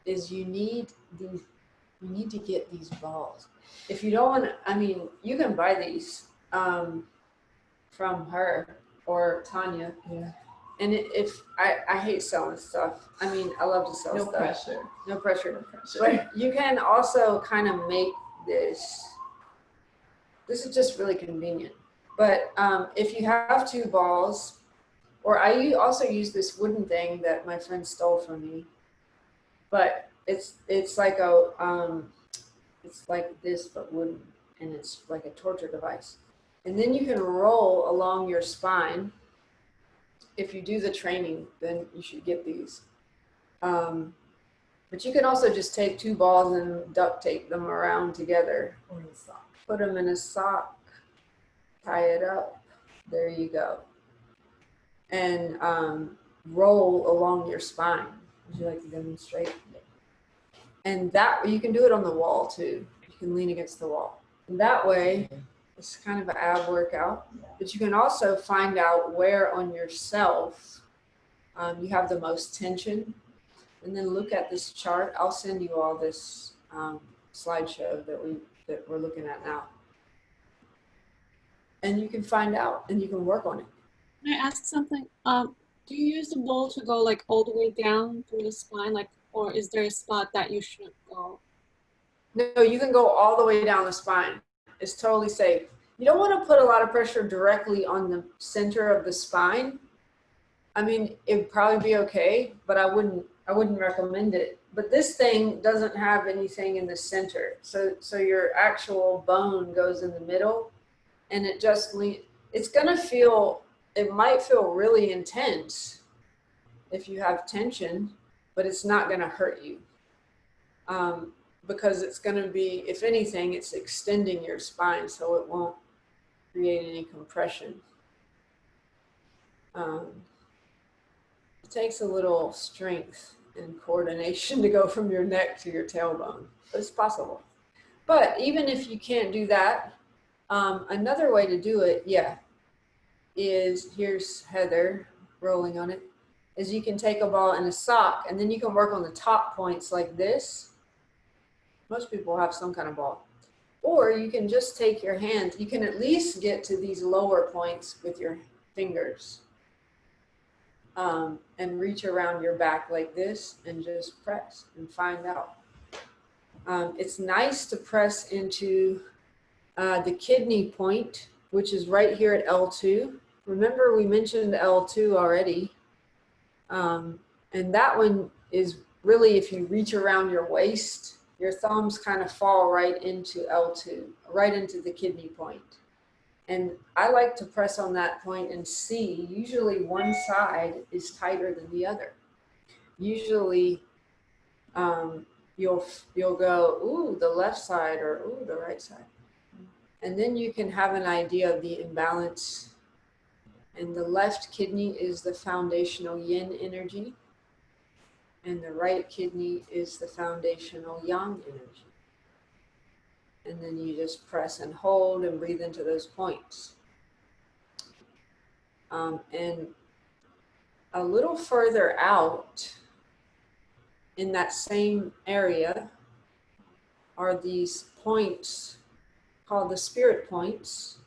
is you need to get these balls. If you don't want to, I mean, you can buy these from her or Tanya. Yeah. And if I hate selling stuff. I mean, I love to sell No stuff. pressure. No pressure. No pressure. But you can also kind of make this. This is just really convenient. But if you have two balls, or I also use this wooden thing that my friend stole from me, but it's like it's like this but wooden, and it's like a torture device. And then you can roll along your spine. If you do the training, then you should get these. But you can also just take two balls and duct tape them around together. Or in the sock. Put them in a sock, tie it up. There you go. And roll along your spine. Would you like to demonstrate? And that you can do it on the wall too. You can lean against the wall. And that way, it's kind of an ab workout. But you can also find out where on yourself you have the most tension. And then look at this chart. I'll send you all this slideshow that we're looking at now. And you can find out, and you can work on it. Can I ask something? Do you use the bowl to go like all the way down through the spine, like, or is there a spot that you shouldn't go? No, you can go all the way down the spine. It's totally safe. You don't want to put a lot of pressure directly on the center of the spine. I mean, it'd probably be okay, but I wouldn't recommend it. But this thing doesn't have anything in the center. So your actual bone goes in the middle, and it just it's gonna feel, it might feel really intense if you have tension, but it's not gonna hurt you. Because it's gonna be, if anything, it's extending your spine, so it won't create any compression. It takes a little strength and coordination to go from your neck to your tailbone, but it's possible. But even if you can't do that, another way to do it, is, here's Heather rolling on it, is you can take a ball in a sock, and then you can work on the top points like this. Most people have some kind of ball. Or you can just take your hands, you can at least get to these lower points with your fingers. And reach around your back like this and just press and find out. It's nice to press into the kidney point, which is right here at L2. Remember, we mentioned L2 already. And that one is really, if you reach around your waist, your thumbs kind of fall right into L2, right into the kidney point. And I like to press on that point and see, usually one side is tighter than the other. Usually you'll go, ooh, the left side, or ooh, the right side. And then you can have an idea of the imbalance. And the left kidney is the foundational yin energy. And the right kidney is the foundational yang energy. And then you just press and hold and breathe into those points. And a little further out in that same area are these points called the spirit points.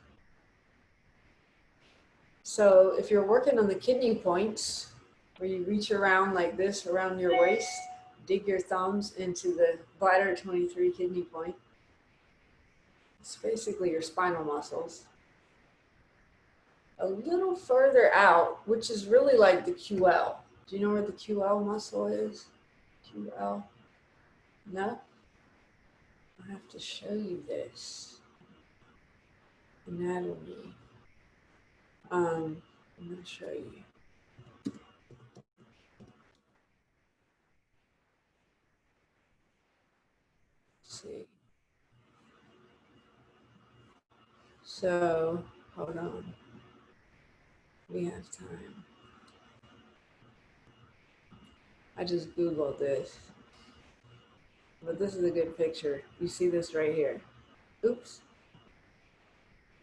So if you're working on the kidney points, where you reach around like this around your waist, dig your thumbs into the bladder 23 kidney point. It's basically your spinal muscles. A little further out, which is really like the QL. Do you know where the QL muscle is? QL? No? I have to show you this. Anatomy. I'm going to show you. Let's see. So, hold on. We have time. I just Googled this. But this is a good picture. You see this right here. Oops.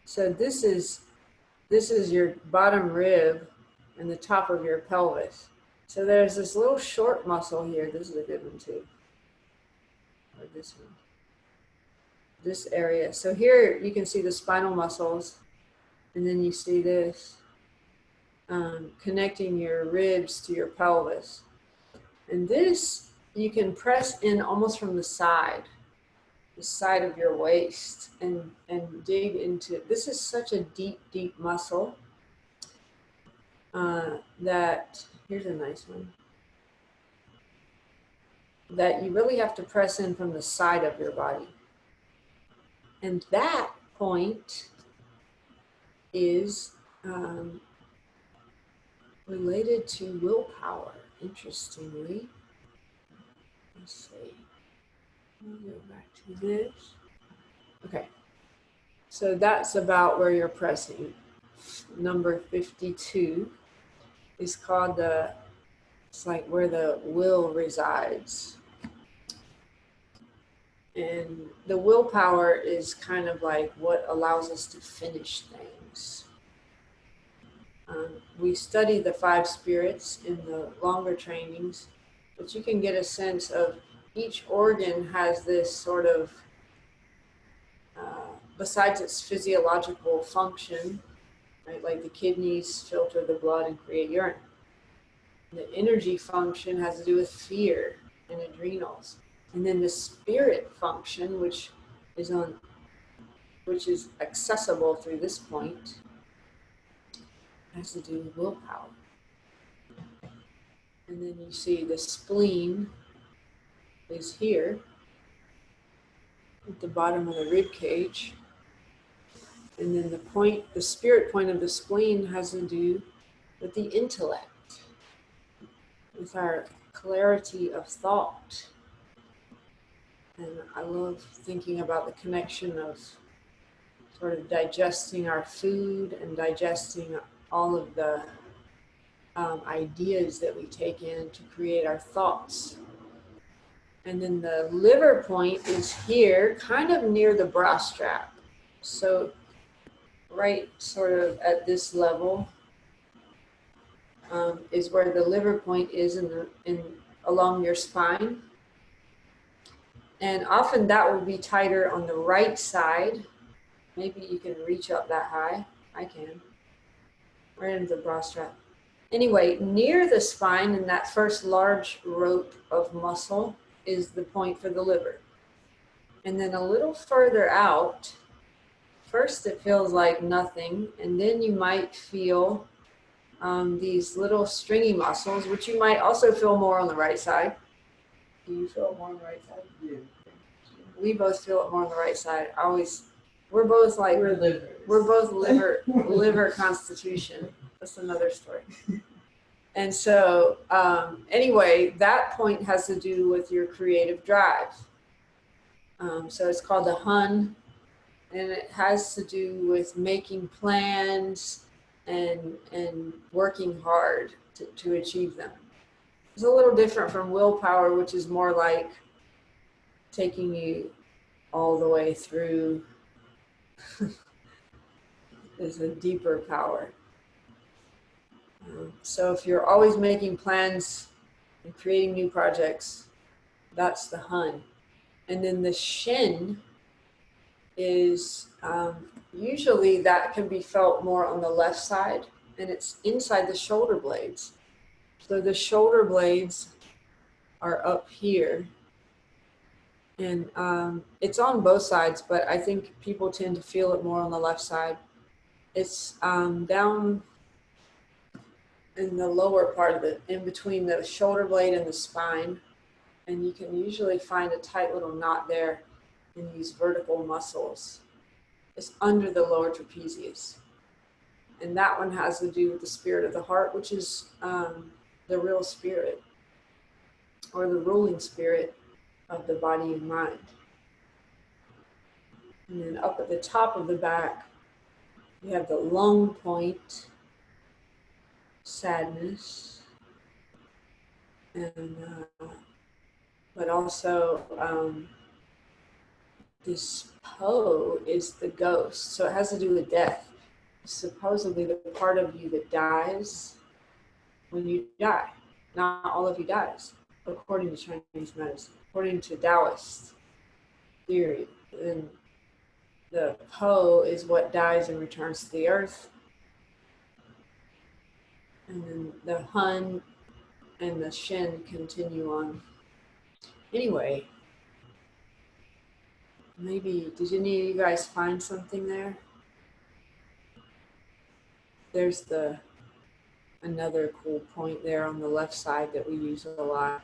So this is your bottom rib and the top of your pelvis. So there's this little short muscle here. This is a good one too. Or this one. This area. So here you can see the spinal muscles, and then you see this connecting your ribs to your pelvis. And this you can press in almost from the side of your waist, and dig into. This is such a deep, deep muscle that, here's a nice one, that you really have to press in from the side of your body. And that point is related to willpower, interestingly. Let's see. I'll go back to this. Okay. So that's about where you're pressing. Number 52 is called it's like where the will resides. And the willpower is kind of like what allows us to finish things. We study the 5 spirits in the longer trainings, but you can get a sense of each organ has this sort of, besides its physiological function, right, like the kidneys filter the blood and create urine. The energy function has to do with fear and adrenals. And then the spirit function, which is accessible through this point, has to do with willpower. And then you see the spleen is here at the bottom of the rib cage. And then the spirit point of the spleen has to do with the intellect, with our clarity of thought. And I love thinking about the connection of sort of digesting our food and digesting all of the ideas that we take in to create our thoughts. And then the liver point is here, kind of near the bra strap. So right sort of at this level is where the liver point is along your spine. And often that will be tighter on the right side. Maybe you can reach up that high. I can. Right into the bra strap. Anyway, near the spine in that first large rope of muscle is the point for the liver. And then a little further out, first it feels like nothing, and then you might feel these little stringy muscles, which you might also feel more on the right side. Do you feel it more on the right side? Yeah. We both feel it more on the right side. We're both like, we're both liver constitution. That's another story. And so anyway, that point has to do with your creative drive. So it's called the Hun, and it has to do with making plans and working hard to achieve them. It's a little different from willpower, which is more like taking you all the way through. Is a deeper power. So if you're always making plans and creating new projects, that's the Hun. And then the Shin is usually that can be felt more on the left side, and it's inside the shoulder blades. So the shoulder blades are up here, and it's on both sides, but I think people tend to feel it more on the left side. It's down in the lower part of it, in between the shoulder blade and the spine, and you can usually find a tight little knot there in these vertical muscles. It's under the lower trapezius. And that one has to do with the spirit of the heart, which is the real spirit, or the ruling spirit of the body and mind. And then up at the top of the back, you have the lung point, sadness, and but also this Po is the ghost, so it has to do with death. Supposedly the part of you that dies when you die. Not all of you dies, according to Chinese medicine, according to Taoist theory. And the Po is what dies and returns to the earth. And then the Hun and the Shin continue on. Anyway, maybe, did any of you guys find something there? There's another cool point there on the left side that we use a lot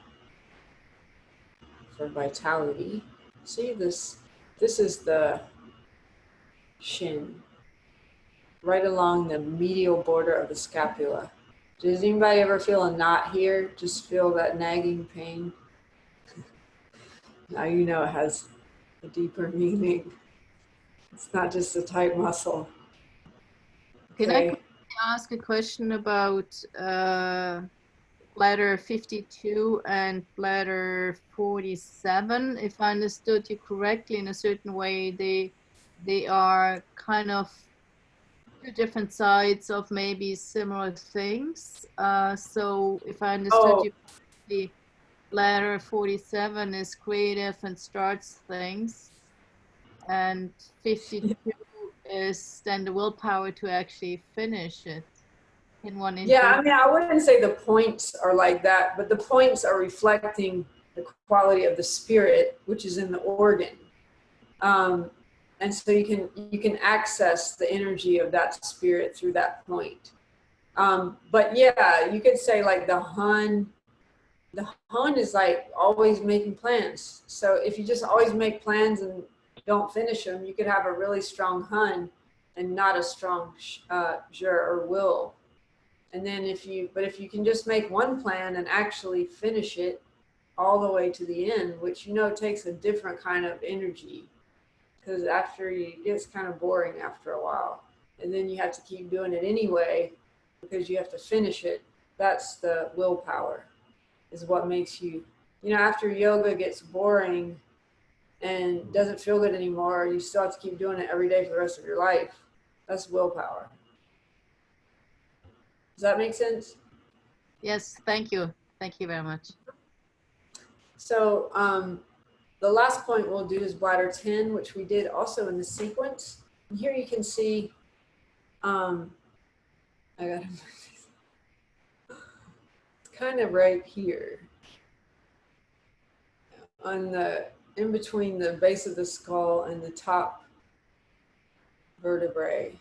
for vitality. See this is the Shin, right along the medial border of the scapula. Does anybody ever feel a knot here? Just feel that nagging pain? Now you know it has a deeper meaning. It's not just a tight muscle. Can I Okay. ask a question about bladder 52 and bladder 47? If I understood you correctly, in a certain way, they are kind of two different sides of maybe similar things. So if I understood you correctly, bladder 47 is creative and starts things, and 52 is then the willpower to actually finish it. Can one Yeah, I interpret? mean, I wouldn't say the points are like that, but the points are reflecting the quality of the spirit, which is in the organ. And so you can access the energy of that spirit through that point. But yeah, you could say like the Hun is like always making plans. So if you just always make plans and don't finish them, you could have a really strong Hun and not a strong Jur or will. And then if you can just make one plan and actually finish it all the way to the end, which you know takes a different kind of energy, because after it gets kind of boring after a while, and then you have to keep doing it anyway because you have to finish it. That's the willpower, is what makes you, you know, after yoga gets boring and doesn't feel good anymore, you still have to keep doing it every day for the rest of your life. That's willpower. Does that make sense? Yes, thank you. Thank you very much. So the last point we'll do is bladder 10, which we did also in the sequence. And here you can see, I got it's kind of right here on the, in between the base of the skull and the top vertebrae.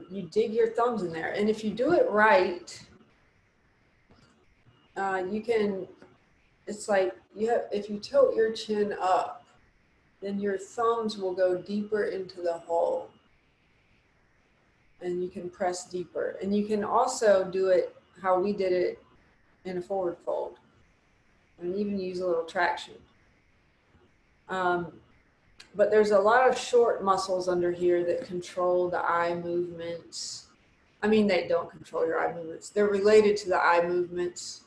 You dig your thumbs in there, and if you do it right, you can, it's like you have, if you tilt your chin up, then your thumbs will go deeper into the hole, and you can press deeper. And you can also do it how we did it in a forward fold, and even use a little traction. But there's a lot of short muscles under here that control the eye movements. I mean, they don't control your eye movements. They're related to the eye movements,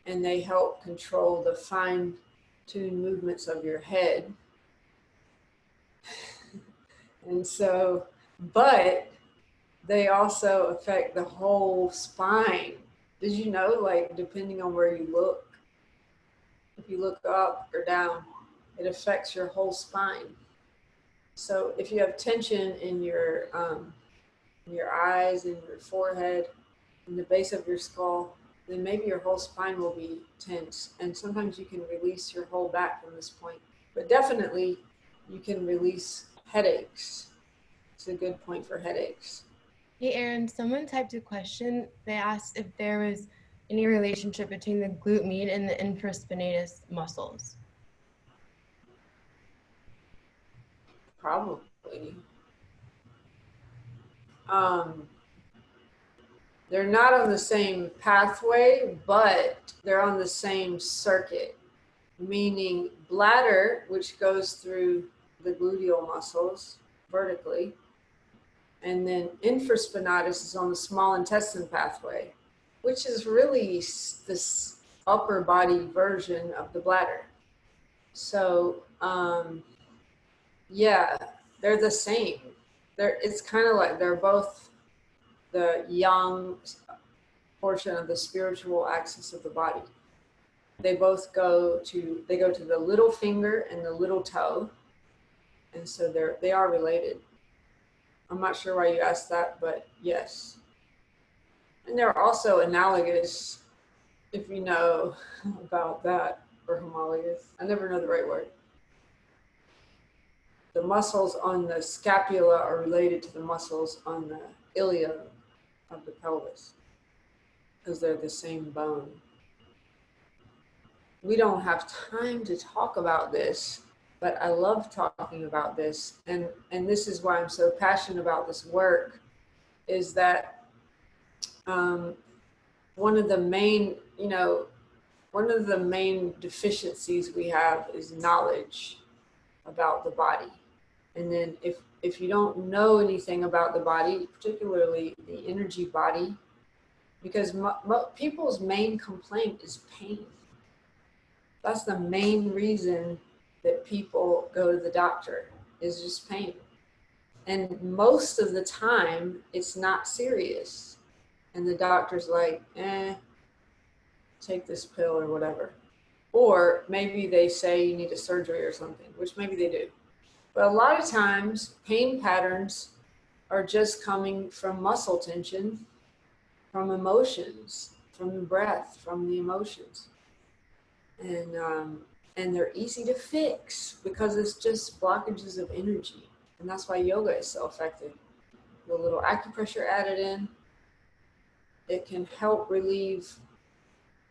and they help control the fine-tuned movements of your head. And so, but they also affect the whole spine. Did you know, like, depending on where you look, If you look up or down, it affects your whole spine. So if you have tension in your eyes, in your forehead, in the base of your skull, then maybe your whole spine will be tense. And sometimes you can release your whole back from this point. But definitely you can release headaches. It's a good point for headaches. Hey, Aaron, someone typed a question. They asked if there was any relationship between the glute med and the infraspinatus muscles. Probably. They're not on the same pathway, but they're on the same circuit, meaning bladder, which goes through the gluteal muscles vertically, and then infraspinatus is on the small intestine pathway, which is really this upper body version of the bladder. So, yeah, they're the same. It's kind of like they're both the yang portion of the spiritual axis of the body. They both go to the little finger and the little toe, and so they are related. I'm not sure why you asked that, but yes. And they're also analogous, if you know about that, or homologous. I never know the right word. The muscles on the scapula are related to the muscles on the ilium of the pelvis, because they're the same bone. We don't have time to talk about this, but I love talking about this. And this is why I'm so passionate about this work, is that one of the main deficiencies we have is knowledge about the body. And then if you don't know anything about the body, particularly the energy body, because people's main complaint is pain. That's the main reason that people go to the doctor, is just pain. And most of the time, it's not serious. And the doctor's like, take this pill or whatever. Or maybe they say you need a surgery or something, which maybe they do. But a lot of times, pain patterns are just coming from muscle tension, from emotions, from the breath, from the emotions. And they're easy to fix because it's just blockages of energy. And that's why yoga is so effective. With a little acupressure added in, it can help relieve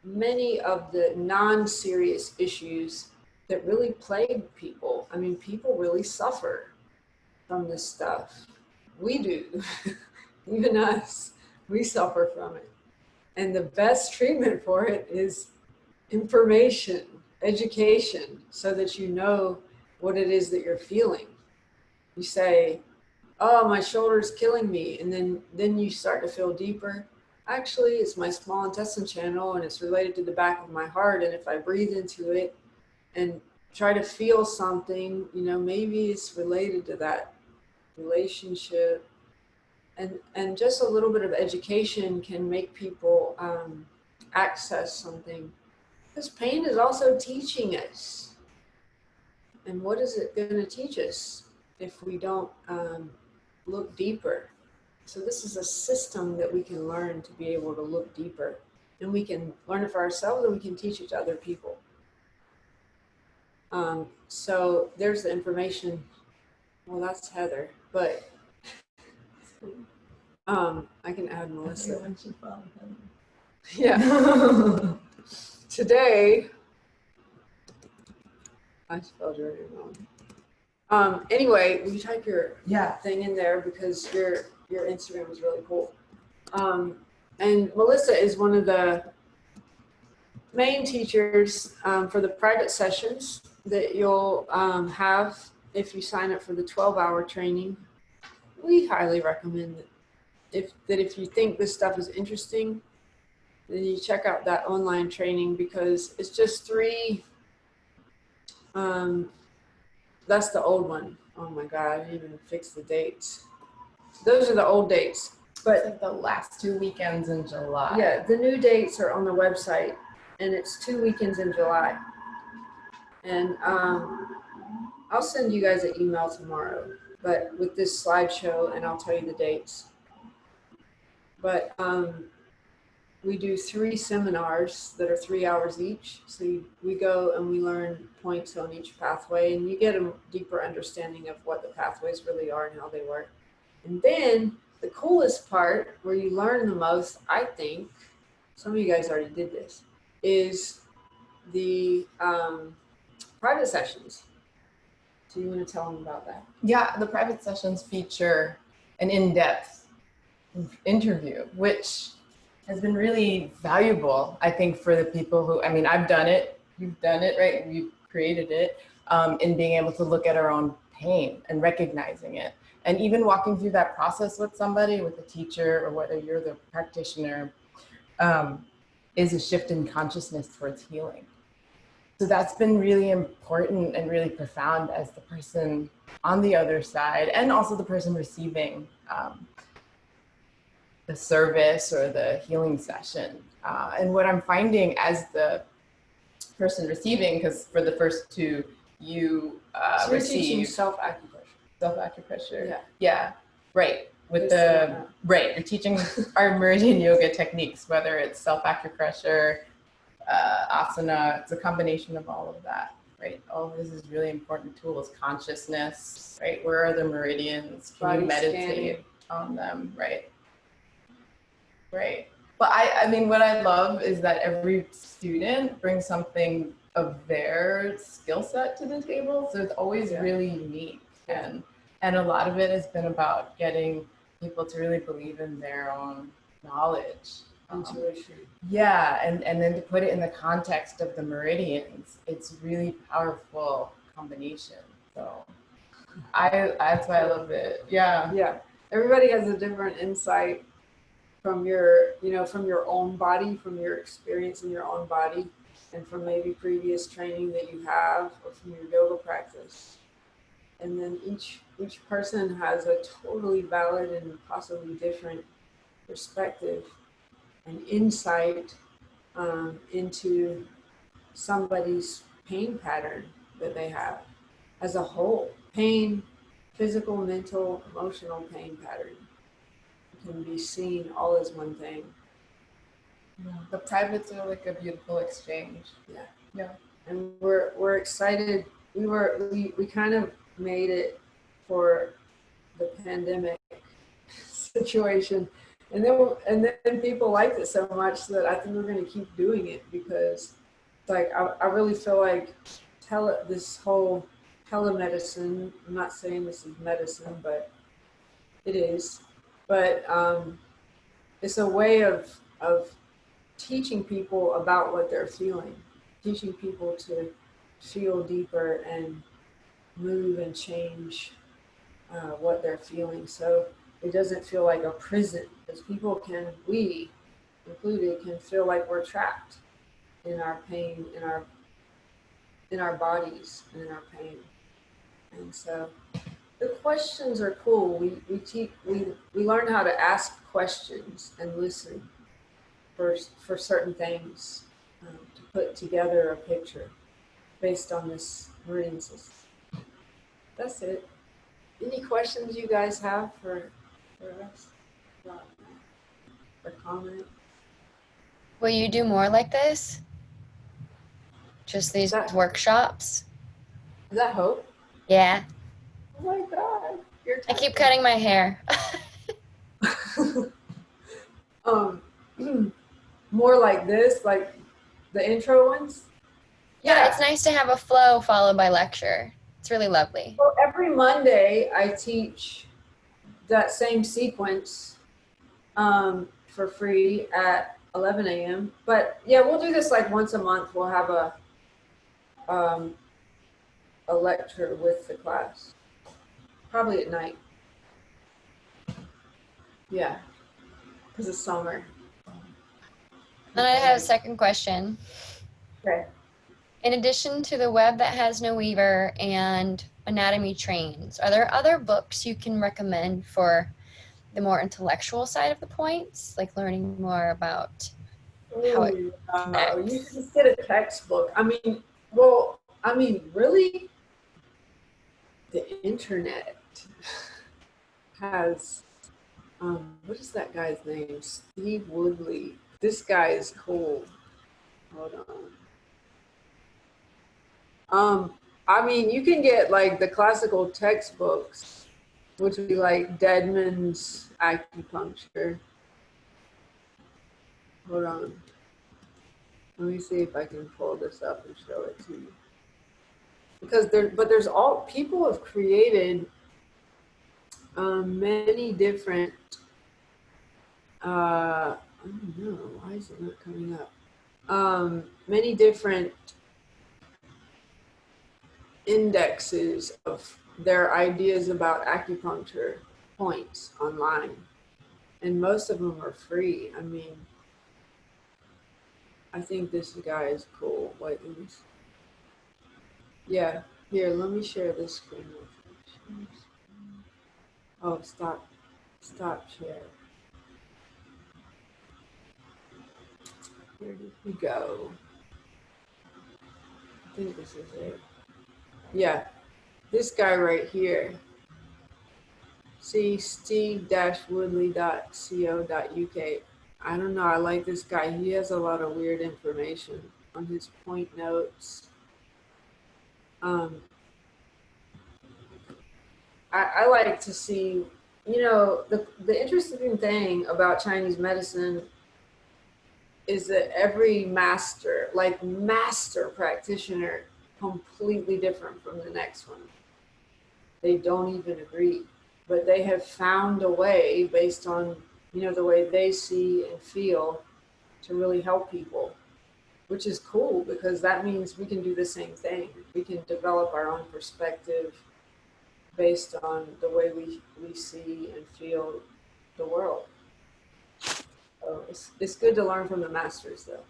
many of the non-serious issues that really plague people. I mean, people really suffer from this stuff. We do. Even us, we suffer from it. And the best treatment for it is information, education, so that you know what it is that you're feeling. You say, oh, my shoulder's killing me. And then you start to feel deeper. Actually, it's my small intestine channel and it's related to the back of my heart. And if I breathe into it and try to feel something, maybe it's related to that relationship. And just a little bit of education can make people access something. Because pain is also teaching us. And what is it going to teach us if we don't look deeper? So this is a system that we can learn to be able to look deeper. And we can learn it for ourselves and we can teach it to other people. So there's the information. Well, that's Heather, but I can add Melissa. Everyone should follow him. Yeah. Today, I spelled your name wrong. Anyway, will you type your thing in there, because your Instagram is really cool. And Melissa is one of the main teachers for the private sessions that you'll have if you sign up for the 12-hour training. We highly recommend that if you think this stuff is interesting, then you check out that online training, because it's just 3. That's the old one. Oh my God, I didn't even fix the dates. Those are the old dates. But It's like the last 2 weekends in July. yeah, the new dates are on the website, and it's 2 weekends in July. And I'll send you guys an email tomorrow, but with this slideshow, and I'll tell you the dates. But we do 3 seminars that are 3 hours each. So we go and we learn points on each pathway, and you get a deeper understanding of what the pathways really are and how they work. And then the coolest part, where you learn the most, I think, some of you guys already did this, is the private sessions. So you want to tell them about that? Yeah, the private sessions feature an in-depth interview, which has been really valuable, I think, for the people who, I mean, I've done it, you've done it, right? We've created it, in being able to look at our own pain and recognizing it. And even walking through that process with somebody, with a teacher, or whether you're the practitioner, is a shift in consciousness towards healing. So that's been really important and really profound as the person on the other side, and also the person receiving the service or the healing session. And what I'm finding as the person receiving, because for the first 2, you So you're teaching receive self-acupressure. self-acupressure. Yeah. Yeah, right. With Just the, right, you're teaching our Meridian yoga techniques, whether it's self-acupressure, asana, it's a combination of all of that, right? All of this is really important tools. Consciousness, right? Where are the meridians? Can you Body meditate scanning on them, right? Right. But I mean, what I love is that every student brings something of their skill set to the table. So it's always really unique. And a lot of it has been about getting people to really believe in their own knowledge. Intuition. Yeah, and then to put it in the context of the meridians, it's really powerful combination. So that's why I love it. Yeah. Yeah. Everybody has a different insight from your, from your own body, from your experience in your own body, and from maybe previous training that you have, or from your yoga practice. And then each person has a totally valid and possibly different perspective and insight into somebody's pain pattern that they have as a whole. Pain, physical, mental, emotional pain pattern can be seen all as one thing. Yeah. The privates are like a beautiful exchange. Yeah. Yeah. And we're excited. We kind of made it for the pandemic situation. And then people liked it so much that I think we're going to keep doing it, because it's like I really feel like this whole telemedicine, I'm not saying this is medicine, but it is. But it's a way of teaching people about what they're feeling, teaching people to feel deeper and move and change what they're feeling. So it doesn't feel like a prison, because we included, can feel like we're trapped in our pain, in our bodies, and in our pain. And so the questions are cool. We learn how to ask questions and listen for certain things, to put together a picture based on this meridian system. That's it. Any questions you guys have for us? Or comment? Will you do more like this? Just these workshops? Is that Hope? Yeah. Oh my God. I keep cutting my hair. More like this, like the intro ones? Yeah, it's nice to have a flow followed by lecture. It's really lovely. Well, every Monday I teach that same sequence for free at 11 a.m. But yeah, we'll do this like once a month. We'll have a lecture with the class, probably at night. Yeah, because it's summer. And I have a second question. Okay. In addition to the web that has no weaver and anatomy trains, are there other books you can recommend for the more intellectual side of the points, like learning more about how it connects? You just get a textbook. I mean, well, I mean, really, the internet has, what is that guy's name? Steve Woodley. This guy is cool. Hold on. I mean, you can get like the classical textbooks, which would be like Deadman's acupuncture. Hold on. Let me see if I can pull this up and show it to you. Because there's all, people have created many different, I don't know, why is it not coming up? Many different indexes of their ideas about acupuncture points online. And most of them are free. I mean, I think this guy is cool. Wait, let me see. Yeah, here, let me share this screen with you. Oh, stop share. Where did we go? I think this is it. Yeah, this guy right here. See, steve-woodley.co.uk. I don't know, I like this guy. He has a lot of weird information on his point notes. I like to see, you know, the interesting thing about Chinese medicine is that every master, like master practitioner, completely different from the next one. They don't even agree, but they have found a way based on, you know, the way they see and feel to really help people, which is cool because that means we can do the same thing. We can develop our own perspective based on the way we see and feel the world. So it's good to learn from the masters, though.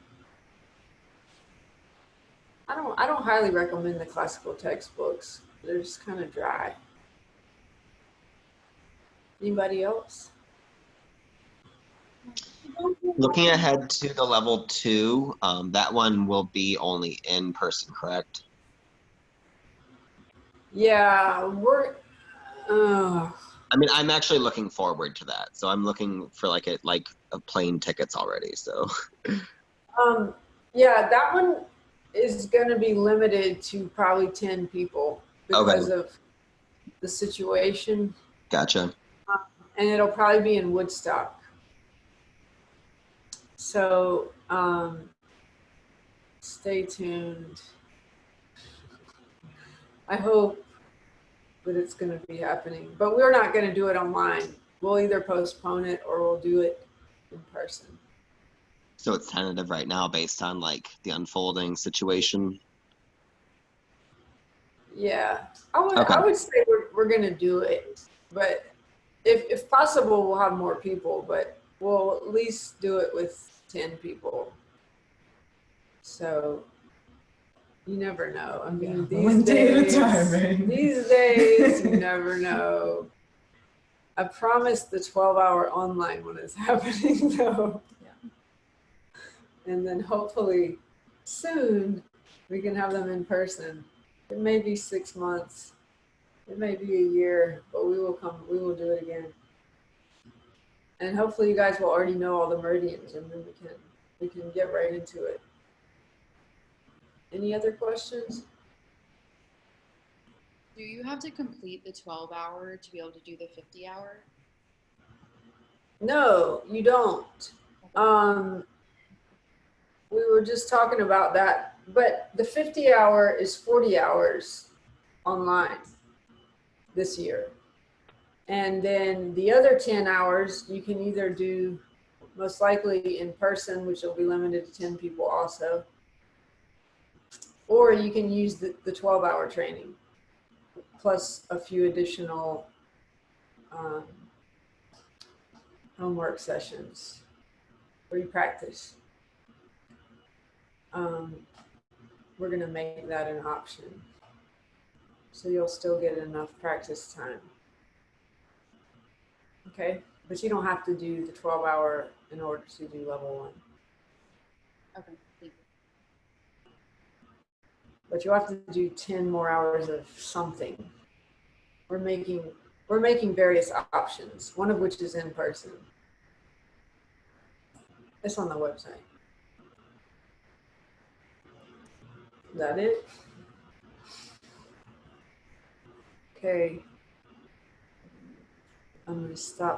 I don't highly recommend the classical textbooks. They're just kind of dry. Anybody else? Looking ahead to the level 2, that one will be only in person, correct? Yeah, I mean, I'm actually looking forward to that. So I'm looking for like a plane tickets already. So. Yeah, that one is going to be limited to probably 10 people because of the situation. Gotcha. And it'll probably be in Woodstock. So stay tuned. I hope that it's going to be happening, but we're not going to do it online. We'll either postpone it or we'll do it in person. So it's tentative right now based on like the unfolding situation. Yeah, I would say we're going to do it, but if possible, we'll have more people, but we'll at least do it with 10 people. So you never know. I mean, one day at a time, right? These days, you never know. I promise the 12-hour online one is happening, though. Yeah. And then hopefully soon we can have them in person. It may be 6 months. It may be a year, but we will do it again. And hopefully you guys will already know all the meridians, and then we can get right into it. Any other questions? Do you have to complete the 12-hour to be able to do the 50-hour? No, you don't. We were just talking about that, but the 50-hour is 40 hours online this year. And then the other 10 hours, you can either do most likely in person, which will be limited to 10 people also, or you can use the 12-hour training plus a few additional homework sessions where you practice. We're going to make that an option, so you'll still get enough practice time. Okay, but you don't have to do the 12-hour in order to do level 1. Okay, thank you. but you have to do 10 more hours of something. We're making various options, one of which is in person. It's on the website. Is that it? Okay. I'm going to stop